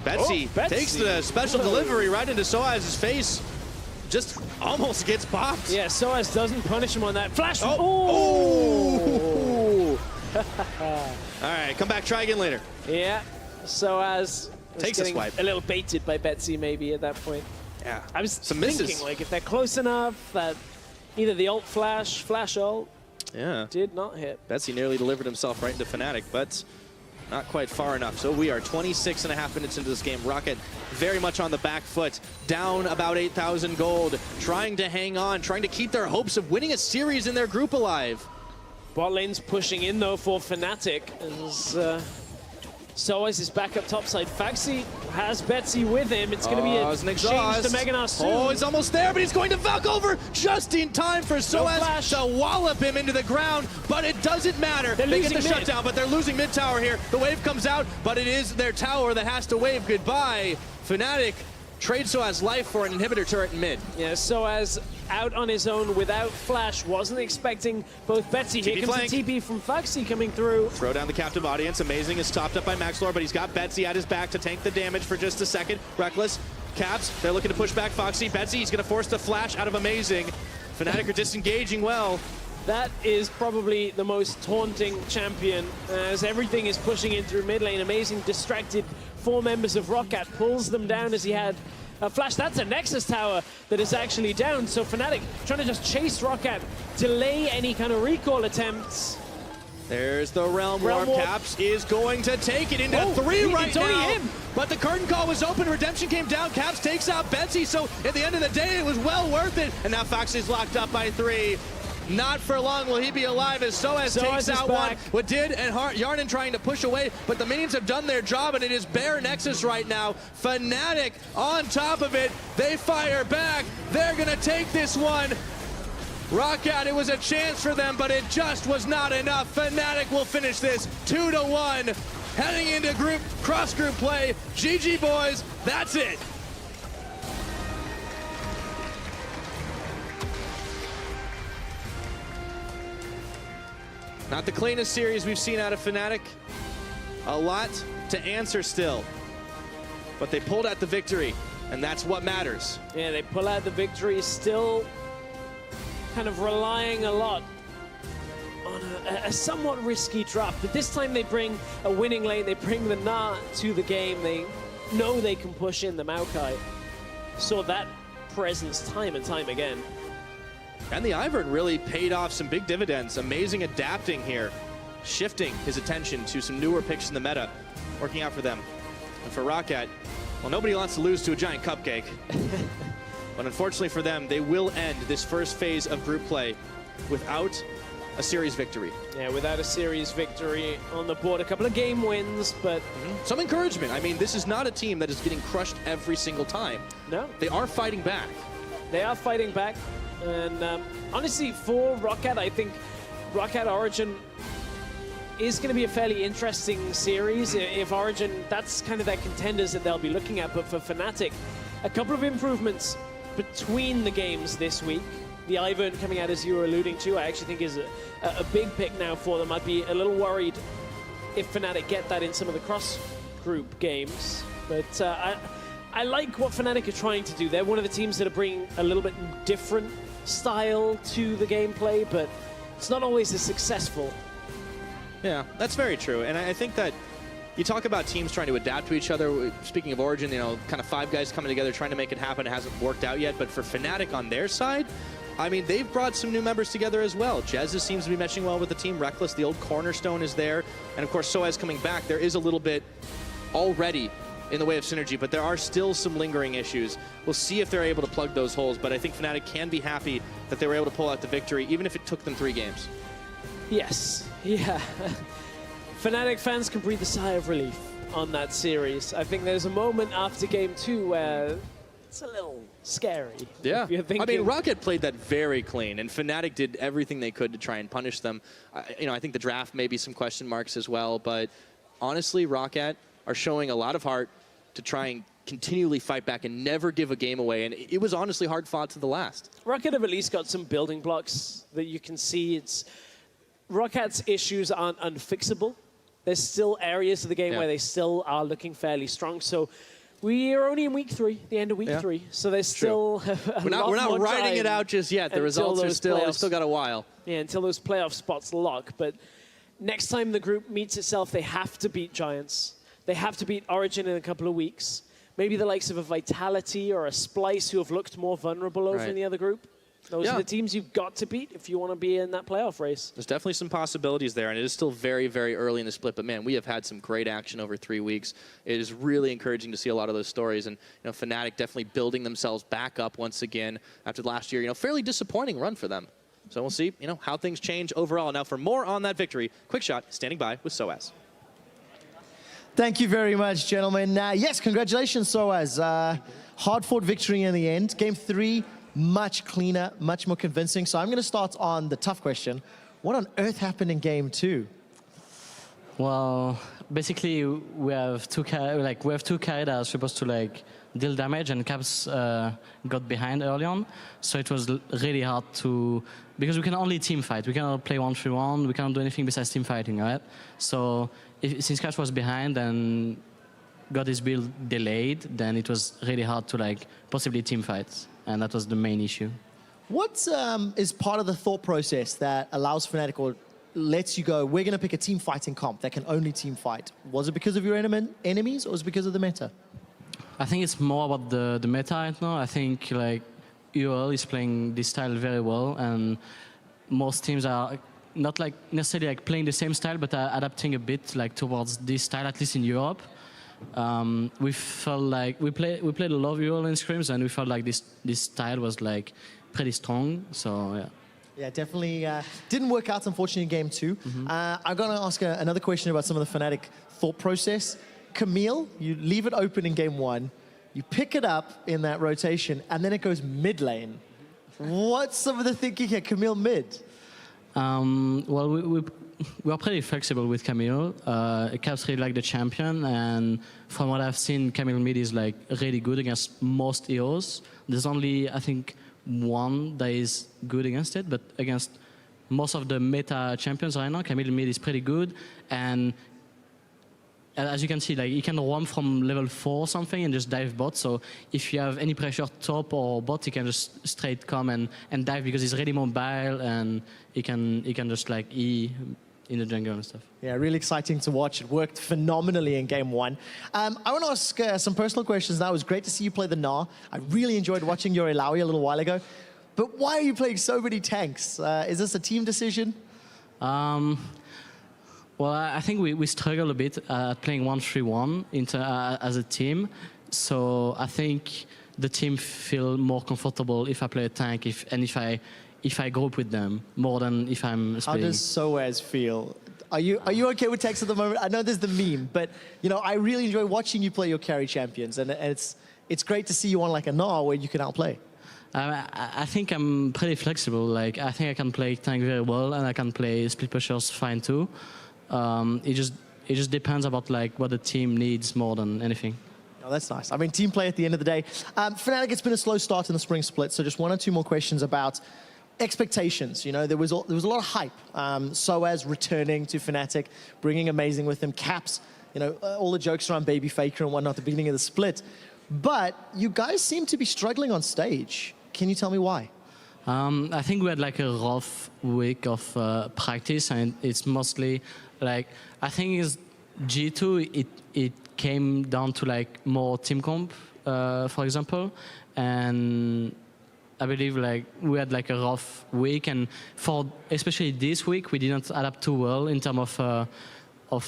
Betsy takes the special delivery right into Soaz's face. Just almost gets popped. Yeah, Soaz doesn't punish him on that. Flash! Oh! All right, come back, try again later. Yeah, Soaz takes a swipe. A little baited by Betsy maybe at that point. Yeah, I was some thinking, misses. like, if they're close enough that either the ult flash ult, did not hit. Betsy nearly delivered himself right into Fnatic, but not quite far enough. So we are 26.5 minutes into this game. Roccat very much on the back foot, down about 8,000 gold, trying to hang on, trying to keep their hopes of winning a series in their group alive. Bot lane's pushing in, though, for Fnatic, as Soaz is back up topside. Foxy has Betsy with him. It's going to be an exchange to Mega Gnar soon. Oh, he's almost there, but he's going to Valk over just in time for Soaz to wallop him into the ground, but it doesn't matter. They get the shutdown, but they're losing mid tower here. The wave comes out, but it is their tower that has to wave goodbye. Fnatic trade Soaz's life for an inhibitor turret in mid. Yeah, Soaz out on his own without flash. Wasn't expecting both Betsy. Here comes the TP from Foxy coming through. Throw down the captive audience. Amazing is topped up by Maxlor, but he's got Betsy at his back to tank the damage for just a second. Reckless, Caps, they're looking to push back Foxy. Betsy, he's going to force the flash out of Amazing. Fnatic are disengaging well. That is probably the most taunting champion, as everything is pushing in through mid lane. Amazing distracted 4 members of Roccat, pulls them down as he had a flash. That's a Nexus tower that is actually down. So Fnatic trying to just chase Roccat, delay any kind of recall attempts. There's the Realm Warp. Caps is going to take it into 3 right now. But the curtain call was open. Redemption came down. Caps takes out Betsy. So at the end of the day, it was well worth it. And now Foxy's locked up by 3. Not for long will he be alive as Soaz takes out one. Woodid and Yarnan trying to push away, but the minions have done their job, and it is bare Nexus right now. Fnatic on top of it. They fire back. They're going to take this one. Roccat, it was a chance for them, but it just was not enough. Fnatic will finish this 2-1. Heading into cross-group play. GG, boys. That's it. Not the cleanest series we've seen out of Fnatic. A lot to answer still. But they pulled out the victory, and that's what matters. Yeah, they pull out the victory, still kind of relying a lot on a somewhat risky drop. But this time they bring a winning lane, they bring the Gnar to the game. They know they can push in the Maokai. Saw that presence time and time again. And the Ivern really paid off some big dividends. Amazing adapting here, shifting his attention to some newer picks in the meta, working out for them. And for Roccat, well, nobody wants to lose to a giant cupcake. But unfortunately for them, they will end this first phase of group play without a series victory. Yeah, without a series victory on the board, a couple of game wins, but some encouragement. I mean, this is not a team that is getting crushed every single time. No. They are fighting back. They are fighting back. And honestly, for Roccat, I think Roccat Origin is going to be a fairly interesting series. If Origin, that's kind of their contenders that they'll be looking at. But for Fnatic, a couple of improvements between the games this week. The Ivern coming out, as you were alluding to, I actually think is a big pick now for them. I'd be a little worried if Fnatic get that in some of the cross-group games. But I like what Fnatic are trying to do. They're one of the teams that are bringing a little bit different style to the gameplay, but it's not always as successful. Yeah, that's very true. And I think that you talk about teams trying to adapt to each other. Speaking of Origin, you know, kind of 5 guys coming together trying to make it happen. It hasn't worked out yet. But for Fnatic on their side, I mean, they've brought some new members together as well. Jez seems to be meshing well with the team. Reckless, the old cornerstone, is there. And of course, Soaz coming back. There is a little bit already in the way of synergy, but there are still some lingering issues. We'll see if they're able to plug those holes. But I think Fnatic can be happy that they were able to pull out the victory, even if it took them 3 games. Yes, yeah. Fnatic fans can breathe a sigh of relief on that series. I think there's a moment after game 2 where it's a little scary. Yeah, You're thinking, I mean, Roccat played that very clean, and Fnatic did everything they could to try and punish them. You know, I think the draft may be some question marks as well, but honestly, Roccat are showing a lot of heart to try and continually fight back and never give a game away, and it was honestly hard fought to the last. Roccat have at least got some building blocks that you can see. Rockat's issues aren't unfixable. There's still areas of the game where they still are looking fairly strong. So we are only in week 3, the end of week 3. So there's still we're not writing it out just yet. The results are still got a while. Yeah, until those playoff spots lock. But next time the group meets itself, they have to beat Giants. They have to beat Origin in a couple of weeks. Maybe the likes of a Vitality or a Splice who have looked more vulnerable over in the other group. Those are the teams you've got to beat if you want to be in that playoff race. There's definitely some possibilities there, and it is still very, very early in the split. But, man, we have had some great action over 3 weeks. It is really encouraging to see a lot of those stories. And, you know, Fnatic definitely building themselves back up once again after last year. You know, fairly disappointing run for them. So we'll see, you know, how things change overall. Now, for more on that victory, Quick Shot standing by with Soaz. Thank you very much, gentlemen. Yes, congratulations, Soaz. Hard-fought victory in the end. Game 3. Much cleaner, much more convincing. So I'm going to start on the tough question. What on earth happened in game 2? Well, basically we have two carries that are supposed to deal damage, and Caps got behind early on. So it was really hard to, because we can only team fight. We cannot play 1-3-1. We cannot do anything besides team fighting, right? So since Caps was behind and got his build delayed, then it was really hard to possibly team fight. And that was the main issue. What is part of the thought process that allows Fnatic or lets you go, we're going to pick a team fighting comp that can only team fight? Was it because of your enemies, or was it because of the meta? I think it's more about the meta right now. I think UL is playing this style very well, and most teams are not necessarily playing the same style, but are adapting a bit towards this style, at least in Europe. We felt like we played a lot of UL in scrims, and we felt like this style was pretty strong. So yeah. Yeah, definitely didn't work out, unfortunately, in game 2. I'm going to ask another question about some of the Fnatic thought process. Camille, you leave it open in game 1, you pick it up in that rotation, and then it goes mid lane. What's some of the thinking here, Camille mid? Well, we are pretty flexible with Camille. Caps really like the champion, and from what I've seen, Camille mid is really good against most heroes. There's only, I think, one that is good against it, but against most of the meta champions right now, Camille mid is pretty good. And as you can see, he can roam from level 4 or something and just dive bot. So if you have any pressure top or bot, he can just straight come and dive, because he's really mobile, and he can just E in the jungle and stuff. Yeah, really exciting to watch. It worked phenomenally in game 1. I want to ask some personal questions now. It was great to see you play the Gnar. I really enjoyed watching your Ilaoi a little while ago. But why are you playing so many tanks? Is this a team decision? Well, I think we struggle a bit at playing 1-3-1 as a team. So I think the team feel more comfortable if I play a tank, if I if I group with them more than if I'm How splitting. does Soaz feel? Are you okay with Tex at the moment? I know there's the meme, but you know I really enjoy watching you play your carry champions, and it's great to see you on like a Gnar where you can outplay. I think I'm pretty flexible. Like I think I can play tank very well, and I can play split pushers fine too. It just depends about like what the team needs more than anything. Oh, that's nice. I mean, team play at the end of the day. Fnatic, it's been a slow start in the spring split, so just one or two more questions about expectations. You know, there was a lot of hype. Soaz returning to Fnatic, bringing Amazing with him, Caps, you know, all the jokes around Baby Faker and whatnot at the beginning of the split. But you guys seem to be struggling on stage. Can you tell me why? I think we had like a rough week of practice, and it's mostly like I think it's G2. It came down to like more team comp, for example, and I believe like we had like a rough week, and for especially this week we didn't adapt too well in terms of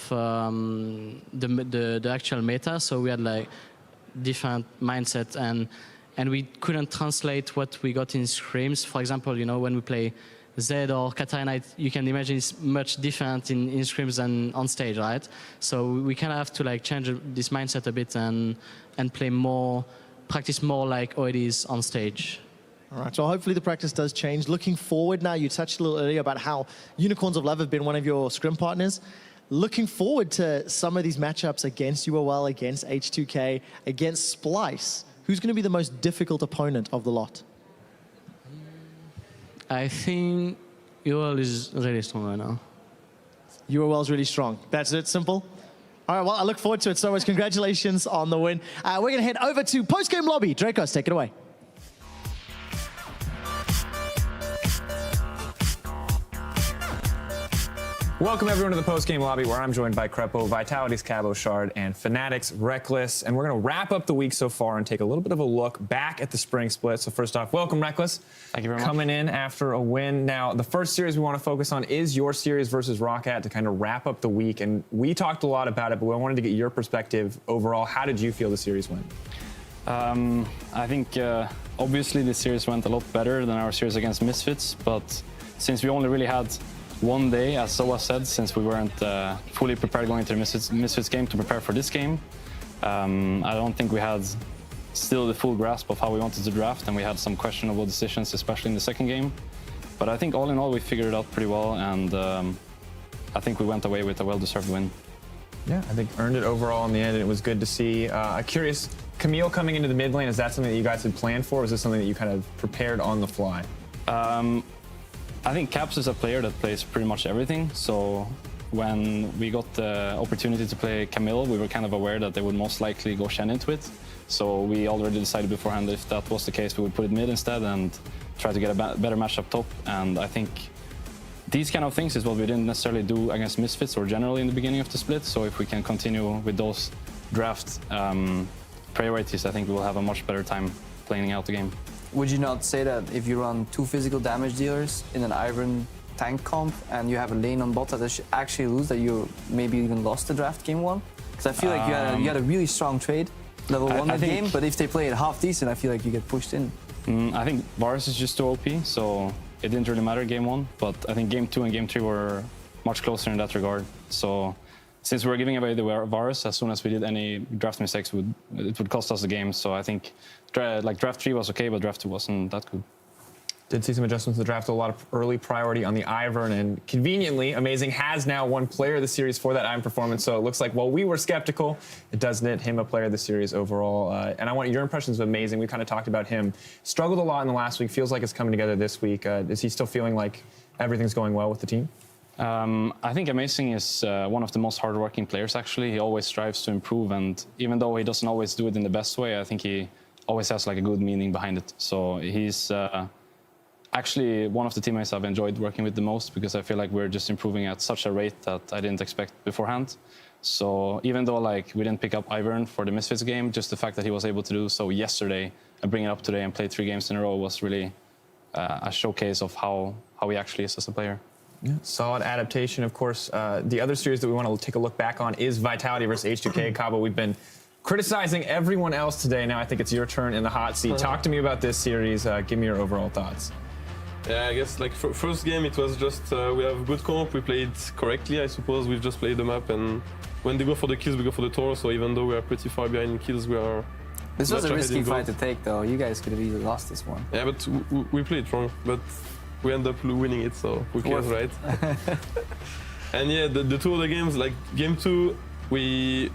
the actual meta. So we had like different mindset, and we couldn't translate what we got in scrims. For example, you know, when we play Zed or Katarina, you can imagine it's much different in scrims than on stage, right? So we kind of have to like change this mindset a bit and play more, practice more like how it is on stage. All right, so hopefully the practice does change. Looking forward now, you touched a little earlier about how Unicorns of Love have been one of your scrim partners. Looking forward to some of these matchups against UOL, against H2K, against Splice. Who's going to be the most difficult opponent of the lot? I think UOL is really strong right now. UOL's really strong. That's it, simple? All right, well, I look forward to it so much. Congratulations on the win. We're going to head over to post-game lobby. Dracos, take it away. Welcome everyone to the post-game lobby, where I'm joined by Crepo, Vitality's Cabo Shard, and Fnatic's Reckless. And we're going to wrap up the week so far and take a little bit of a look back at the spring split. So first off, welcome Reckless. Thank you very much. Coming in after a win. Now, the first series we want to focus on is your series versus Roccat to kind of wrap up the week. And we talked a lot about it, but I wanted to get your perspective overall. How did you feel the series went? I think obviously the series went a lot better than our series against Misfits, but since we only really had one day, as Soa said, since we weren't fully prepared going into the Misfits game to prepare for this game, I don't think we had still the full grasp of how we wanted to draft, and we had some questionable decisions, especially in the second game. But I think all in all, we figured it out pretty well, and I think we went away with a well-deserved win. Yeah, I think earned it overall in the end, and it was good to see. I'm curious, Camille coming into the mid lane, is that something that you guys had planned for, or is this something that you kind of prepared on the fly? I think Caps is a player that plays pretty much everything, so when we got the opportunity to play Camille, we were kind of aware that they would most likely go Shen into it. So we already decided beforehand that if that was the case, we would put it mid instead and try to get a better match up top. And I think these kind of things is what we didn't necessarily do against Misfits or generally in the beginning of the split. So if we can continue with those draft priorities, I think we will have a much better time playing out the game. Would you not say that if you run two physical damage dealers in an Iron tank comp and you have a lane on bot that actually lose, that you maybe even lost the draft game one? Because I feel like you had a really strong trade, level one mid game, but if they play it half decent, I feel like you get pushed in. I think Varus is just too OP, so it didn't really matter game one, but I think game 2 and game 3 were much closer in that regard. So since we were giving away the Varus, as soon as we did any draft mistakes, it would cost us the game. So I think like draft 3 was okay, but draft 2 wasn't that good. Did see some adjustments to the draft, a lot of early priority on the Ivern, and conveniently, Amazing has now won player of the series for that Ivern performance, so it looks like while we were skeptical, it does knit him a player of the series overall. And I want your impressions of Amazing. We kind of talked about him. Struggled a lot in the last week, feels like it's coming together this week. Is he still feeling like everything's going well with the team? I think Amazing is one of the most hardworking players, actually. He always strives to improve, and even though he doesn't always do it in the best way, I think he always has like a good meaning behind it. So he's actually one of the teammates I've enjoyed working with the most, because I feel like we're just improving at such a rate that I didn't expect beforehand. So even though like we didn't pick up Ivern for the Misfits game, just the fact that he was able to do so yesterday and bring it up today and play 3 games in a row was really a showcase of how he actually is as a player. Yeah, solid adaptation. Of course, the other series that we want to take a look back on is Vitality versus H2K. Cabo, we've been criticizing everyone else today. Now I think it's your turn in the hot seat. Talk to me about this series. Give me your overall thoughts. Yeah, I guess like first game it was just we have good comp, we played correctly, I suppose. We just played the map, and when they go for the kills, we go for the tower. So even though we are pretty far behind in kills, we are. This was much a ahead risky in fight gold. to take, though. You guys could have easily lost this one. Yeah, but we played wrong, but we end up winning it, so who cares, right? And yeah, the two other games, like game 2, we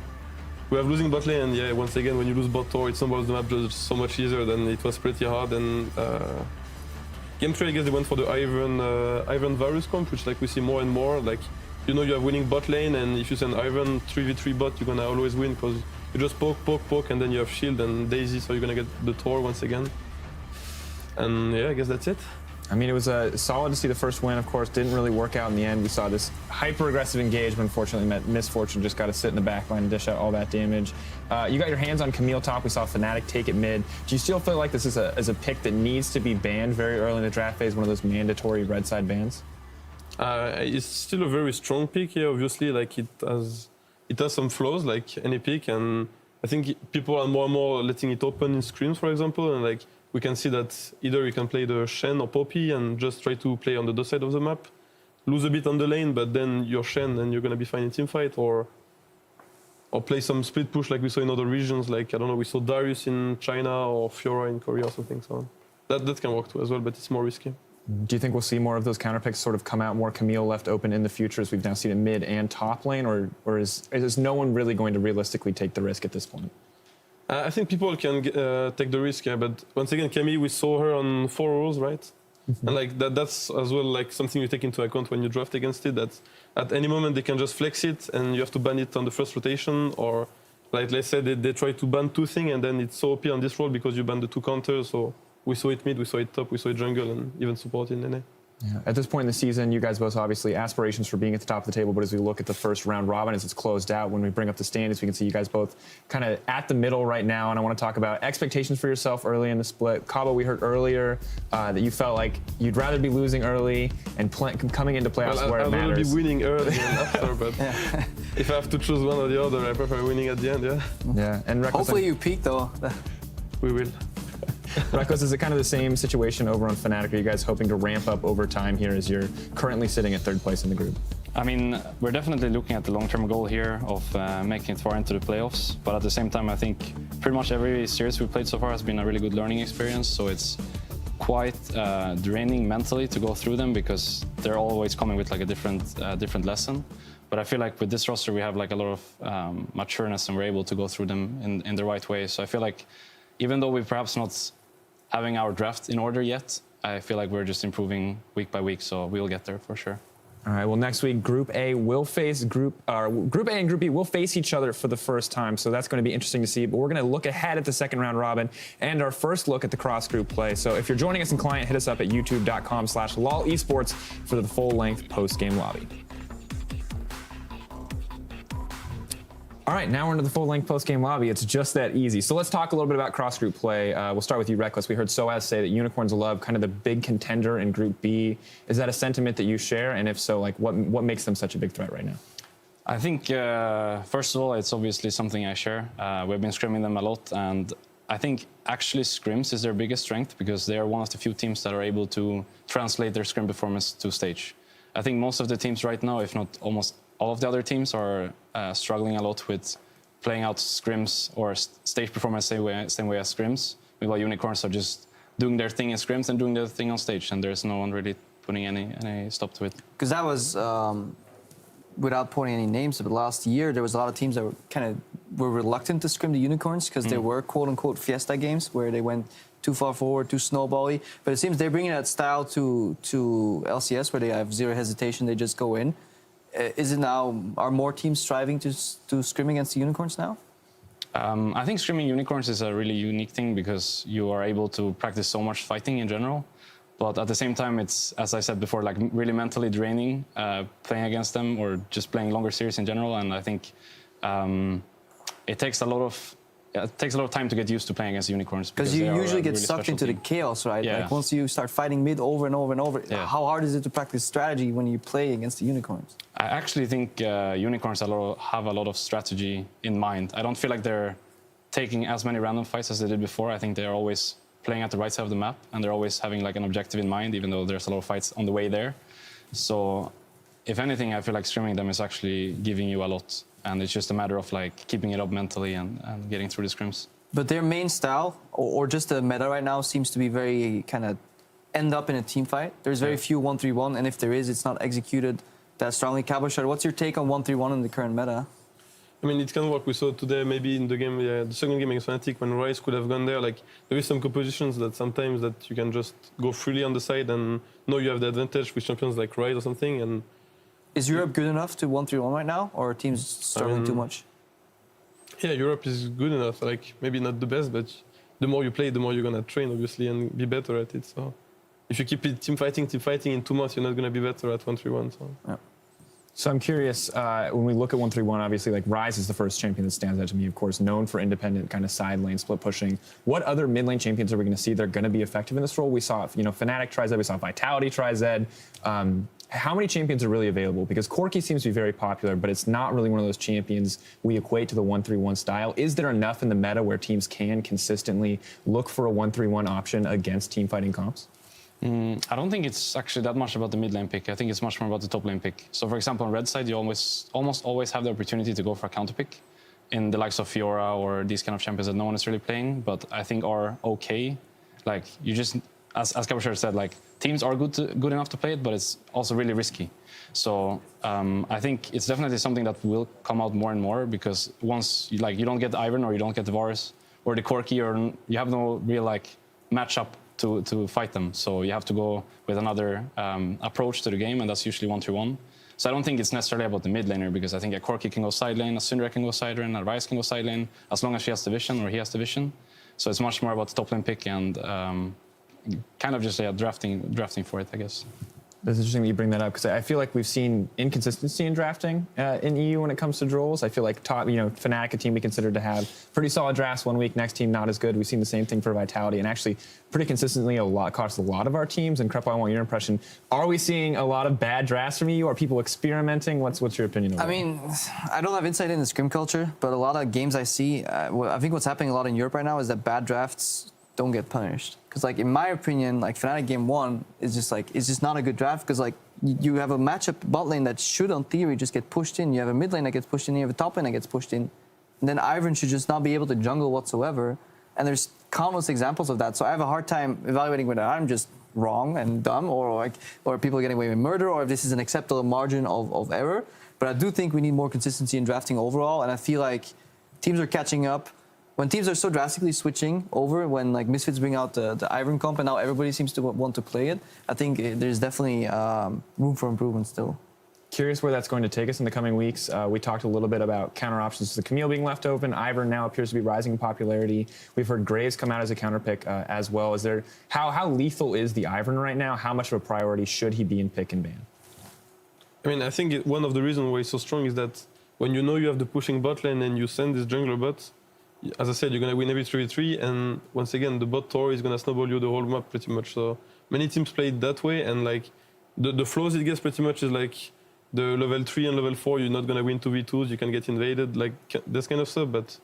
have losing bot lane, and yeah, once again, when you lose bot tower, it snowballs the map just so much easier. Then it was pretty hard. And game 3, I guess they went for the Ivan Varus comp, which like we see more and more. Like, you know, you have winning bot lane, and if you send Ivan 3v3 bot, you're gonna always win because you just poke, and then you have shield and Daisy, so you're gonna get the tower once again. And yeah, I guess that's it. I mean, it was solid to see the first win, of course. Didn't really work out in the end. We saw this hyper-aggressive engagement. Unfortunately, met misfortune. Just got to sit in the back line and dish out all that damage. You got your hands on Camille top. We saw Fnatic take it mid. Do you still feel like this is a pick that needs to be banned very early in the draft phase, one of those mandatory red side bans? It's still a very strong pick here, obviously. Like, it has some flaws, like any pick. And I think people are more and more letting it open in scrims, for example. And like, we can see that either you can play the Shen or Poppy and just try to play on the other side of the map, lose a bit on the lane, but then you're Shen and you're going to be fine in teamfight, or play some split push like we saw in other regions, like, I don't know, we saw Darius in China or Fiora in Korea or something, so that can work too as well, but it's more risky. Do you think we'll see more of those counter picks sort of come out, more Camille left open in the future as we've now seen it mid and top lane, or is no one really going to realistically take the risk at this point? I think people can take the risk, yeah, but once again, Camille, we saw her on 4 rules, right? Mm-hmm. And like that's as well like something you take into account when you draft against it, that at any moment they can just flex it and you have to ban it on the first rotation, or like let's say they try to ban 2 things and then it's so OP on this role because you ban the 2 counters. So we saw it mid, we saw it top, we saw it jungle, and even support in NA. Yeah. At this point in the season, you guys both obviously aspirations for being at the top of the table, but as we look at the first round robin, as it's closed out, when we bring up the standings, we can see you guys both kind of at the middle right now, and I want to talk about expectations for yourself early in the split. Cabo, we heard earlier that you felt like you'd rather be losing early and coming into playoffs where it matters. I'd rather be winning early and after, but if I have to choose one or the other, I prefer winning at the end, yeah. Yeah, and Reckless, hopefully you peak, though. We will. Reckless, is it kind of the same situation over on Fnatic? Are you guys hoping to ramp up over time here as you're currently sitting at 3rd place in the group? I mean, we're definitely looking at the long-term goal here of making it far into the playoffs. But at the same time, I think pretty much every series we've played so far has been a really good learning experience. So it's quite draining mentally to go through them because they're always coming with like a different lesson. But I feel like with this roster, we have like a lot of matureness and we're able to go through them in the right way. So I feel like even though we're perhaps not having our draft in order yet, I feel like we're just improving week by week, so we'll get there for sure. All right, well, next week, Group A will face Group A and Group B will face each other for the first time, so that's going to be interesting to see. But we're going to look ahead at the second round robin and our first look at the cross-group play. So if you're joining us in client, hit us up at youtube.com/LOLesports for the full-length post-game lobby. All right, now we're into the full-length post-game lobby. It's just that easy. So let's talk a little bit about cross-group play. We'll start with you, Reckless. We heard Soaz say that Unicorns Love kind of the big contender in Group B. Is that a sentiment that you share? And if so, like, what makes them such a big threat right now? I think, first of all, it's obviously something I share. We've been scrimming them a lot, and I think actually scrims is their biggest strength because they are one of the few teams that are able to translate their scrim performance to stage. I think most of the teams right now, if not almost all of the other teams, are struggling a lot with playing out scrims or stage performance same way as scrims. Meanwhile, Unicorns are just doing their thing in scrims and doing their thing on stage, and there's no one really putting any stop to it. Because that was, without pointing any names, but last year there was a lot of teams that were reluctant to scrim the Unicorns because they were quote-unquote fiesta games where they went too far forward, too snowbally. But it seems they're bringing that style to LCS where they have zero hesitation, they just go in. Is it now, are more teams striving to scrim against the Unicorns now? I think scrimming Unicorns is a really unique thing because you are able to practice so much fighting in general. But at the same time, it's, as I said before, like really mentally draining playing against them or just playing longer series in general. And I think it takes a lot of time to get used to playing against Unicorns. Because you usually get sucked into the chaos, right? Yeah. Like once you start fighting mid over and over and over, Yeah. how hard is it to practice strategy when you play against the Unicorns? I actually think Unicorns have a lot of strategy in mind. I don't feel like they're taking as many random fights as they did before. I think they're always playing at the right side of the map, and they're always having like an objective in mind, even though there's a lot of fights on the way there. So, if anything, I feel like streaming them is actually giving you a lot, and it's just a matter of like keeping it up mentally and getting through the scrims. But their main style, or just the meta right now, seems to be very kind of end up in a team fight. There's very few 1-3-1, and if there is, it's not executed that strongly. Cabochard, what's your take on 1-3-1 in the current meta? I mean, it can work. We saw today maybe in the game, the second game against Fnatic, when Ryze could have gone there. Like there is some compositions that sometimes that you can just go freely on the side and know you have the advantage with champions like Ryze or something. And is Europe good enough to 1-3-1 right now, or are teams struggling too much? Yeah, Europe is good enough. Like maybe not the best, but the more you play, the more you're gonna train, obviously, and be better at it. So if you keep it team fighting in 2 months, you're not gonna be better at 1-3-1. So. Yeah. So I'm curious, when we look at 1-3-1, obviously, like Ryze is the first champion that stands out to me, of course, known for independent kind of side lane split pushing. What other mid lane champions are we going to see that are going to be effective in this role? We saw, Fnatic try Zed, we saw Vitality try Zed. How many champions are really available? Because Corki seems to be very popular, but it's not really one of those champions we equate to the 1-3-1 style. Is there enough in the meta where teams can consistently look for a 1-3-1 option against team fighting comps? I don't think it's actually that much about the mid lane pick. I think it's much more about the top lane pick. So, for example, on red side, you almost always have the opportunity to go for a counter pick in the likes of Fiora or these kind of champions that no one is really playing, but I think are okay. Like, you just, as Cabochard said, like, teams are good enough to play it, but it's also really risky. So, I think it's definitely something that will come out more and more, because once, you don't get the Ivern or you don't get the Varus or the Corki, or you have no real, matchup to fight them. So you have to go with another approach to the game, and that's usually 1-3-1. So I don't think it's necessarily about the mid laner, because I think a Corki can go side lane, a Syndra can go side lane, a Ryze can go side lane, as long as she has the vision or he has the vision. So it's much more about the top lane pick and kind of just drafting for it, I guess. That's interesting that you bring that up, because I feel like we've seen inconsistency in drafting in EU when it comes to roles. I feel like Fnatic, a team we consider to have pretty solid drafts 1 week, next team not as good. We've seen the same thing for Vitality, and actually pretty consistently cost a lot of our teams. And Krepo, I want your impression. Are we seeing a lot of bad drafts from EU? Are people experimenting? What's your opinion on that? I mean, I don't have insight in the scrim culture, but a lot of games I see, I think what's happening a lot in Europe right now is that bad drafts don't get punished. Because in my opinion, Fnatic game 1 is just not a good draft, because you have a matchup bot lane that should, on theory, just get pushed in. You have a mid lane that gets pushed in. You have a top lane that gets pushed in. And then Ivern should just not be able to jungle whatsoever. And there's countless examples of that. So I have a hard time evaluating whether I'm just wrong and dumb, or people are getting away with murder, or if this is an acceptable margin of error. But I do think we need more consistency in drafting overall, and I feel like teams are catching up. When teams are so drastically switching over, when Misfits bring out the Ivern comp and now everybody seems to want to play it, I think there's definitely room for improvement still. Curious where that's going to take us in the coming weeks. We talked a little bit about counter options to the Camille being left open. Ivern now appears to be rising in popularity. We've heard Graves come out as a counter pick as well. How lethal is the Ivern right now? How much of a priority should he be in pick and ban? I mean, I think one of the reasons why he's so strong is that when you know you have the pushing bot lane and you send this jungler bot, as I said, you're going to win every 3v3, and once again, the bot tower is going to snowball you the whole map pretty much. So many teams play it that way, and the flows it gets pretty much is the level 3 and level 4, you're not going to win 2v2s, you can get invaded, this kind of stuff. But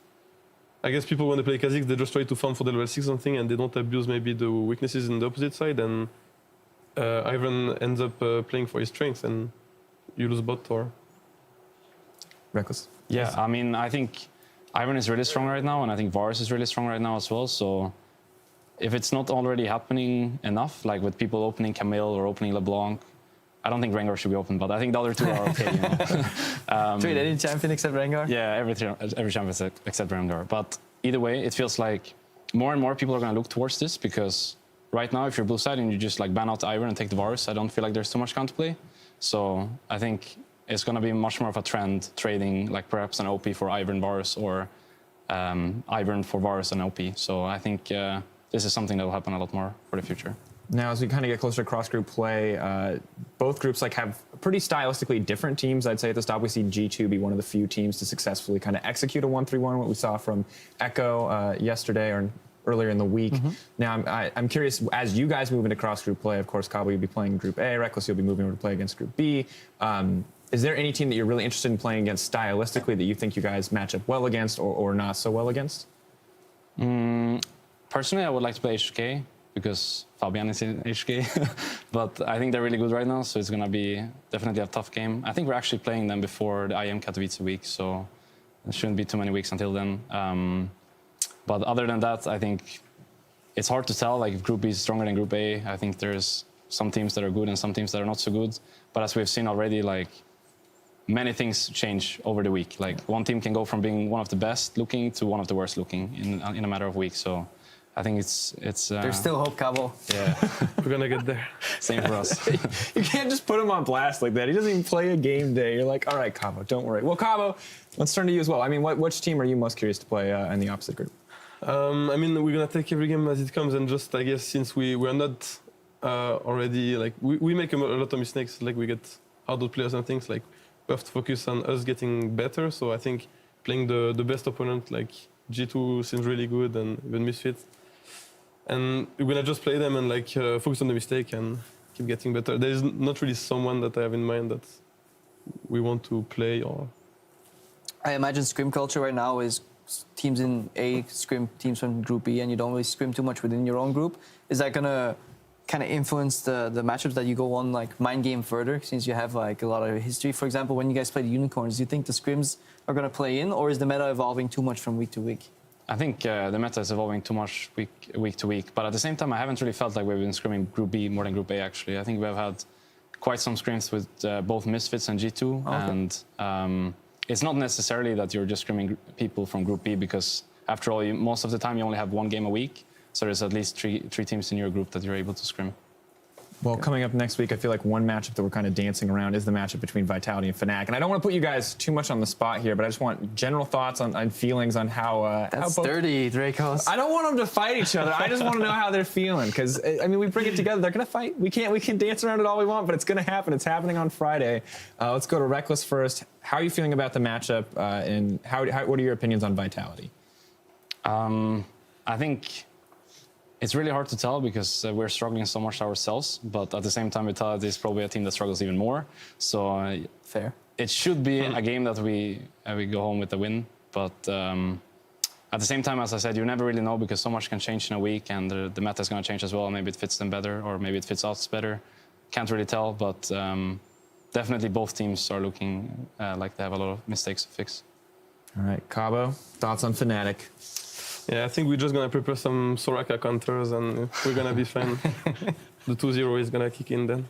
I guess people, when they play Kha'Zix, they just try to farm for the level 6 something, and they don't abuse maybe the weaknesses in the opposite side, and Ivern ends up playing for his strengths, and you lose bot tower. Reckless? Yeah, I mean, I think Ivern is really strong right now, and I think Varus is really strong right now as well. So if it's not already happening enough, with people opening Camille or opening LeBlanc, I don't think Rengar should be open, but I think the other two are okay. Trade any champion except Rengar? Yeah, every champion except Rengar. But either way, it feels like more and more people are going to look towards this, because right now, if you're blue side and you just ban out Ivern and take the Varus, I don't feel like there's too much counterplay. So I think it's going to be much more of a trend, trading perhaps an OP for Ivern Varus, or Ivern for Varus and OP. So I think this is something that will happen a lot more for the future. Now, as we kind of get closer to cross-group play, both groups have pretty stylistically different teams. I'd say at the top we see G2 be one of the few teams to successfully kind of execute a 1-3-1, what we saw from Echo yesterday or earlier in the week. Mm-hmm. Now, I'm curious, as you guys move into cross-group play, of course, Cabo, you'll be playing Group A, Reckless, you'll be moving over to play against Group B. Is there any team that you're really interested in playing against stylistically that you think you guys match up well against or not so well against? Personally, I would like to play HK because Fabian is in HK, but I think they're really good right now, so it's going to be definitely a tough game. I think we're actually playing them before the IM Katowice week, so there shouldn't be too many weeks until then. But other than that, I think it's hard to tell. Like, if Group B is stronger than Group A, I think there's some teams that are good and some teams that are not so good. But as we've seen already, like, many things change over the week. Like, one team can go from being one of the best looking to one of the worst looking in a matter of weeks. So I think it's There's still hope, Cabo. yeah, We're gonna get there. same for us. You can't just put him on blast like that. He doesn't even play a game day. You're like, all right, Cabo, don't worry. Well, Cabo, let's turn to you as well. I mean, which team are you most curious to play in the opposite group? I mean, we're gonna take every game as it comes, and just, I guess, since we're not already, like, we make a lot of mistakes, like we get outdoor players and things, like we have to focus on us getting better. So I think playing the best opponent, like G2 seems really good, and even Misfit. And we're gonna just play them and like focus on the mistake and keep getting better. There is not really someone that I have in mind that we want to play or. I imagine scrim culture right now is teams in A scrim teams from Group B, and you don't really scrim too much within your own group. Is that gonna kind of influence the matchups that you go on, like mind game further, since you have like a lot of history? For example, when you guys play the Unicorns, do you think the scrims are gonna play in, or is the meta evolving too much from week to week? I think the meta is evolving too much week to week, but at the same time, I haven't really felt like we've been scrimming Group B more than Group A, actually. I think we've had quite some scrims with both Misfits and G2, and it's not necessarily that you're just scrimming people from Group B, because after all, most of the time you only have one game a week, so there's at least three teams in your group that you're able to scrim. Well, coming up next week, I feel like one matchup that we're kind of dancing around is the matchup between Vitality and Fnatic. And I don't want to put you guys too much on the spot here, but I just want general thoughts on feelings on how... That's how dirty, Dracos. I don't want them to fight each other. I just want to know how they're feeling. Because, I mean, we bring it together. They're going to fight. We can dance around it all we want, but it's going to happen. It's happening on Friday. Let's go to Reckless first. How are you feeling about the matchup? And what are your opinions on Vitality? I think it's really hard to tell because we're struggling so much ourselves, but at the same time, Vitality is probably a team that struggles even more. So Fair. It should be a game that we go home with a win, but at the same time, as I said, you never really know because so much can change in a week, and the meta is going to change as well. Maybe it fits them better, or maybe it fits us better. Can't really tell, but definitely both teams are looking like they have a lot of mistakes to fix. All right, Cabo, thoughts on Fnatic? Yeah, I think we're just gonna prepare some Soraka counters and we're gonna be fine. The 2-0 is gonna kick in then.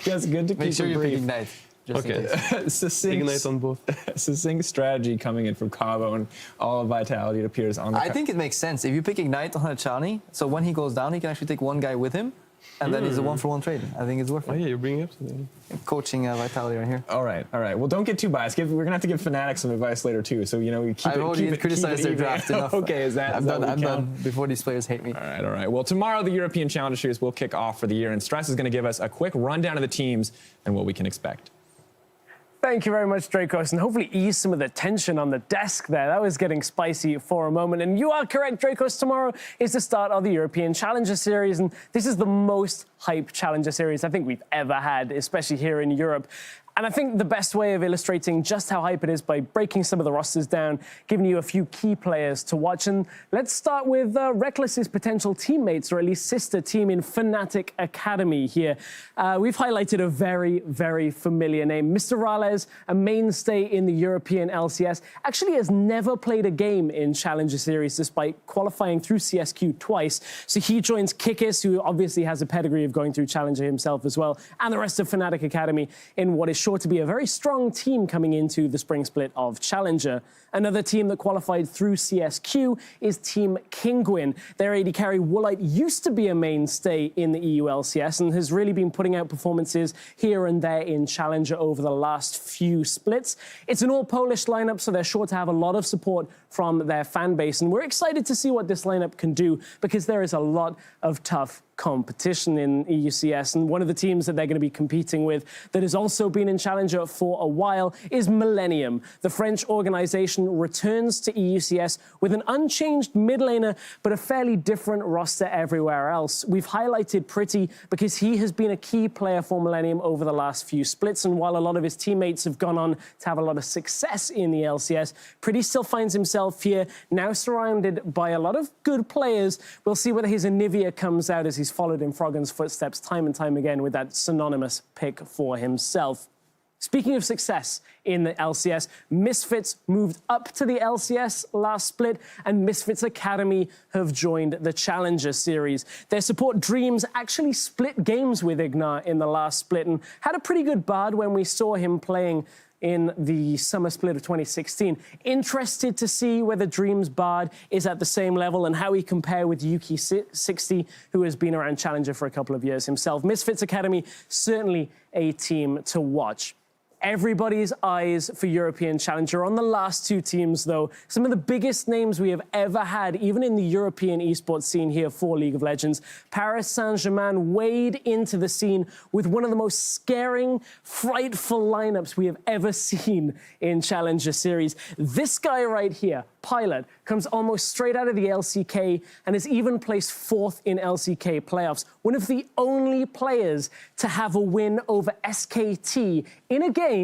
That's good to Make keep sure it you pick brief. Ignite. Just in Okay. case. Ignite on both. Succinct strategy coming in from Cabo, and all of Vitality, it appears, on the... I think it makes sense. If you pick Ignite on a Chani, so when he goes down, he can actually take one guy with him, and then it's a one-for-one trade. I think it's worth Oh it. yeah, you're bringing up something. Coaching Vitality right here. All right. Well, don't get too biased. We're going to have to give Fnatic some advice later, too. So, you know, we keep I've already criticized their even. draft enough. Okay, I'm done before these players hate me. All right. Well, tomorrow, the European Challenger Series will kick off for the year, and Stress is going to give us a quick rundown of the teams and what we can expect. Thank you very much, Dracos, and hopefully ease some of the tension on the desk there. That was getting spicy for a moment. And you are correct, Dracos. Tomorrow is the start of the European Challenger Series, and this is the most hype Challenger Series I think we've ever had, especially here in Europe. And I think the best way of illustrating just how hype it is by breaking some of the rosters down, giving you a few key players to watch. And let's start with Reckless's potential teammates, or at least sister team in Fnatic Academy here. We've highlighted a very, very familiar name. Mr. Rales, a mainstay in the European LCS, actually has never played a game in Challenger Series despite qualifying through CSQ twice. So he joins Kikis, who obviously has a pedigree of going through Challenger himself as well, and the rest of Fnatic Academy in what is sure to be a very strong team coming into the spring split of Challenger. Another team that qualified through CSQ is Team Kinguin. Their AD carry Woolite used to be a mainstay in the EU LCS and has really been putting out performances here and there in Challenger over the last few splits. It's an all-Polish lineup, so they're sure to have a lot of support from their fan base, and we're excited to see what this lineup can do because there is a lot of tough competition in EUCS, and one of the teams that they're going to be competing with that has also been in Challenger for a while is Millennium. The French organization returns to EUCS with an unchanged mid laner, but a fairly different roster everywhere else. We've highlighted Pretty because he has been a key player for Millennium over the last few splits, and while a lot of his teammates have gone on to have a lot of success in the LCS, Pretty still finds himself here, now surrounded by a lot of good players. We'll see whether his Anivia comes out, as he's followed in Froggen's footsteps time and time again with that synonymous pick for himself. Speaking of success in the LCS, Misfits moved up to the LCS last split, and Misfits Academy have joined the Challenger Series. Their support Dreams actually split games with Ignar in the last split and had a pretty good Bard when we saw him playing in the summer split of 2016. Interested to see whether Dreams Bard is at the same level and how he compare with Yuki 60, who has been around Challenger for a couple of years himself. Misfits Academy, certainly a team to watch. Everybody's eyes for European Challenger on the last two teams, though. Some of the biggest names we have ever had, even in the European esports scene here for League of Legends. Paris Saint-Germain wade into the scene with one of the most scaring, frightful lineups we have ever seen in Challenger Series. This guy right here, Pilot, comes almost straight out of the LCK and is even placed 4th in LCK playoffs. One of the only players to have a win over SKT in a game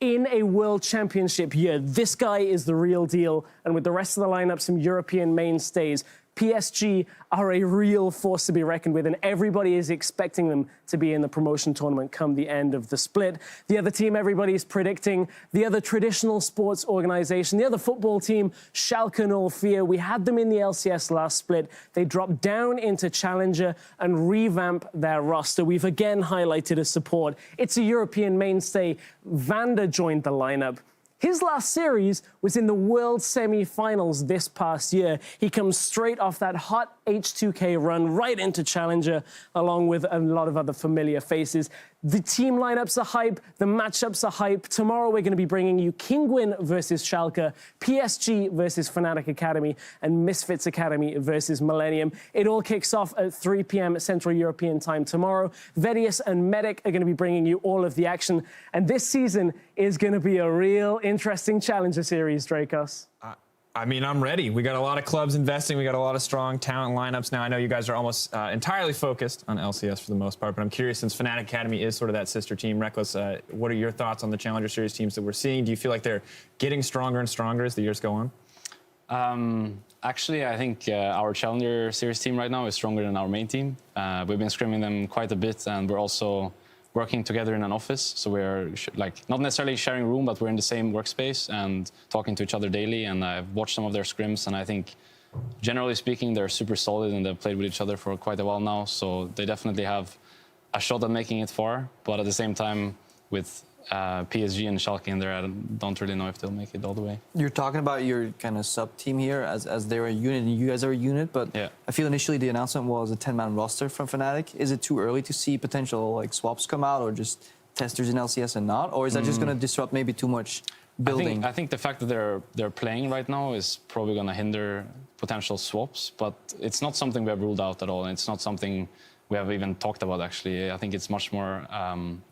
in a World Championship year. This guy is the real deal, and with the rest of the lineup, some European mainstays, PSG are a real force to be reckoned with, and everybody is expecting them to be in the promotion tournament come the end of the split. The other team everybody is predicting, the other traditional sports organization, the other football team, Schalke 04. We had them in the LCS last split. They dropped down into Challenger and revamp their roster. We've again highlighted a support. It's a European mainstay. Vander joined the lineup. His last series was in the World semi-finals this past year. He comes straight off that hot H2K run right into Challenger, along with a lot of other familiar faces. The team lineups are hype, the matchups are hype. Tomorrow we're going to be bringing you Kinguin versus Schalke, PSG versus Fnatic Academy, and Misfits Academy versus Millennium. It all kicks off at 3 p.m. Central European time tomorrow. Vedius and Medic are going to be bringing you all of the action, and this season is going to be a real interesting Challenger Series, Dracos. I mean, I'm ready. We got a lot of clubs investing. We got a lot of strong talent lineups now. I know you guys are almost entirely focused on LCS for the most part, but I'm curious, since Fnatic Academy is sort of that sister team, Reckless, what are your thoughts on the Challenger Series teams that we're seeing? Do you feel like they're getting stronger and stronger as the years go on? Actually, I think our Challenger Series team right now is stronger than our main team. We've been scrimming them quite a bit, and we're also working together in an office, so we're like not necessarily sharing a room, but we're in the same workspace and talking to each other daily. And I've watched some of their scrims, and I think, generally speaking, they're super solid, and they've played with each other for quite a while now. So they definitely have a shot at making it far. But at the same time, with PSG and Schalke in there, I don't really know if they'll make it all the way. You're talking about your kind of sub-team here as they're a unit and you guys are a unit, but yeah. I feel initially the announcement was a 10-man roster from Fnatic. Is it too early to see potential like swaps come out, or just testers in LCS and not? Or is that just going to disrupt maybe too much building? I think the fact that they're playing right now is probably going to hinder potential swaps, but it's not something we have ruled out at all, and it's not something we have even talked about, actually. I think it's much more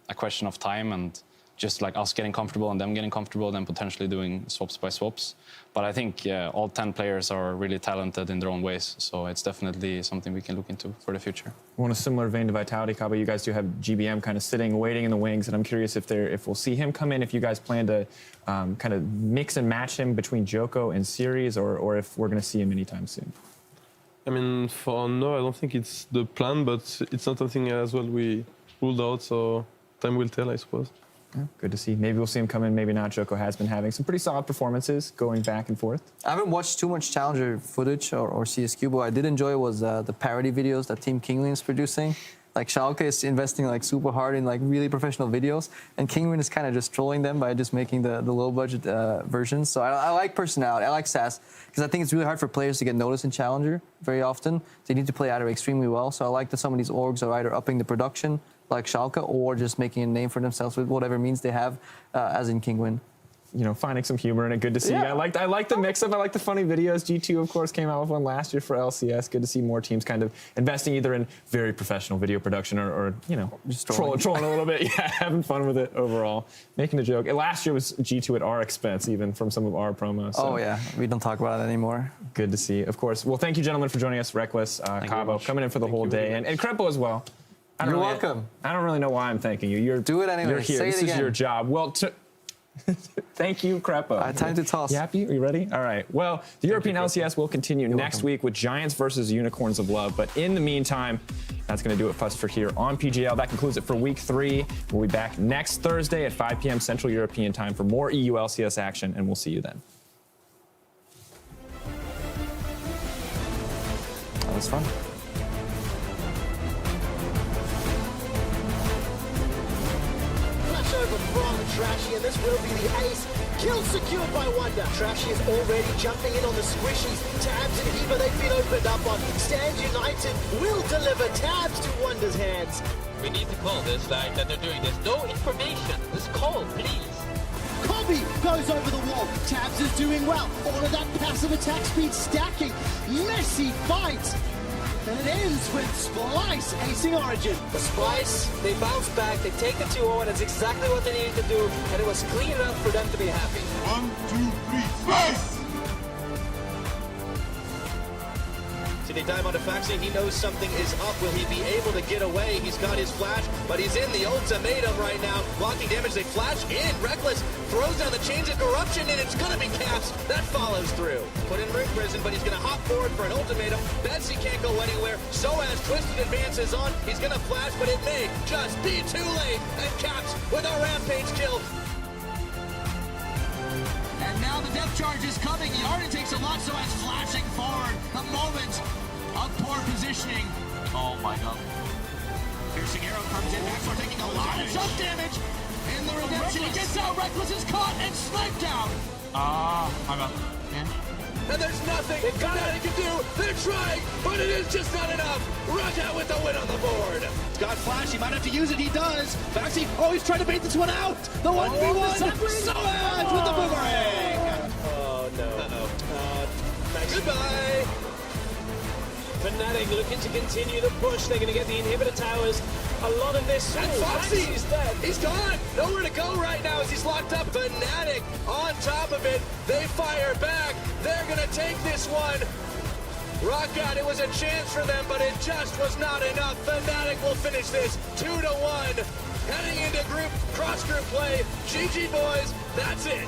a question of time and just like us getting comfortable and them getting comfortable, then potentially doing swaps by swaps. But I think all 10 players are really talented in their own ways, so it's definitely something we can look into for the future. Well, in a similar vein to Vitality, Kaba, you guys do have GBM kind of sitting, waiting in the wings, and I'm curious if we'll see him come in, if you guys plan to kind of mix and match him between Joko and Series, or if we're going to see him anytime soon. I mean, for now, I don't think it's the plan, but it's not something as well we ruled out, so time will tell, I suppose. Yeah, good to see. Maybe we'll see him come in, maybe not. Joko has been having some pretty solid performances going back and forth. I haven't watched too much Challenger footage or CSQ, but what I did enjoy was the parody videos that Team Kinglin is producing. Like Schalke is investing like super hard in like really professional videos, and Kinglin is kind of just trolling them by just making the low budget versions. So I like personality, I like sass, because I think it's really hard for players to get noticed in Challenger very often. They need to play either extremely well. So I like that some of these orgs are either upping the production, like Schalke, or just making a name for themselves with whatever means they have, as in Kinguin. finding some humor in it. Good to see. Yeah. I like the mix-up. I like the funny videos. G2, of course, came out with one last year for LCS. Good to see more teams kind of investing either in very professional video production or Just trolling a little bit. Yeah, having fun with it overall. Making a joke. Last year was G2 at our expense, even from some of our promos. So Oh yeah, we don't talk about it anymore. good to see, of course. Well, thank you, gentlemen, for joining us. Reckless, Cabo, coming in for the whole day, and Crepo as well. You're welcome. I don't really know why I'm thanking you. Do it anyway. You're here. Say it This is again. your job. Well, thank you, Crepo. Time to toss. You happy? Are you ready? All right. Well, the European LCS will continue next week with Giants versus Unicorns of Love. But in the meantime, that's going to do it for us for here on PGL. That concludes it for week 3. We'll be back next Thursday at 5 p.m. Central European time for more EU LCS action, and we'll see you then. That was fun. Flash over from Trashy, and this will be the ace. Kill secured by Wonder. Trashy is already jumping in on the squishies. Tabs and Heaver, they've been opened up on. Stand United will deliver tabs to Wonder's hands. We need to call this like that they're doing this. No information. Just call, please. Kobe goes over the wall. Tabs is doing well. All of that passive attack speed stacking. Messy fight. And it ends with Splice acing Origin. The Splice, they bounce back, they take the 2-0, and that's exactly what they needed to do, and it was clean enough for them to be happy. 1, 2, 3, Splice! See the dive onto Faxi. He knows something is up. Will he be able to get away? He's got his flash, but he's in the ultimatum right now. Blocking damage, they flash in. Reckless throws down the chains of corruption, and it's gonna be Caps. That follows through. Put in Ring Prison, but he's gonna hop forward for an ultimatum. Betsy can't go anywhere. So as Twisted advances on, he's gonna flash, but it may just be too late. And Caps with a rampage kill. And now the depth charge is coming. He already takes a lot, so as flashing forward. A moment of poor positioning. Oh my god. Piercing arrow comes in. Maxwell taking a lot of jump damage. In the redemption, he gets out. Reckless is caught and sniped down. My bad. Yeah. And there's nothing Fnatic can do. They're trying, but it is just not enough. Roccat with the win on the board. Got flash. He might have to use it. He does. Faxi, he's trying to bait this one out. The 1v1. Soaz with the boomerang. Oh, no. Goodbye. Fnatic looking to continue the push. They're going to get the inhibitor towers. A lot of this. And Foxy is dead. He's gone. Nowhere to go right now as he's locked up. Fnatic on top of it. They fire back. They're going to take this one. Roccat, it was a chance for them, but it just was not enough. Fnatic will finish this 2-1. Heading into cross-group play. GG, boys. That's it.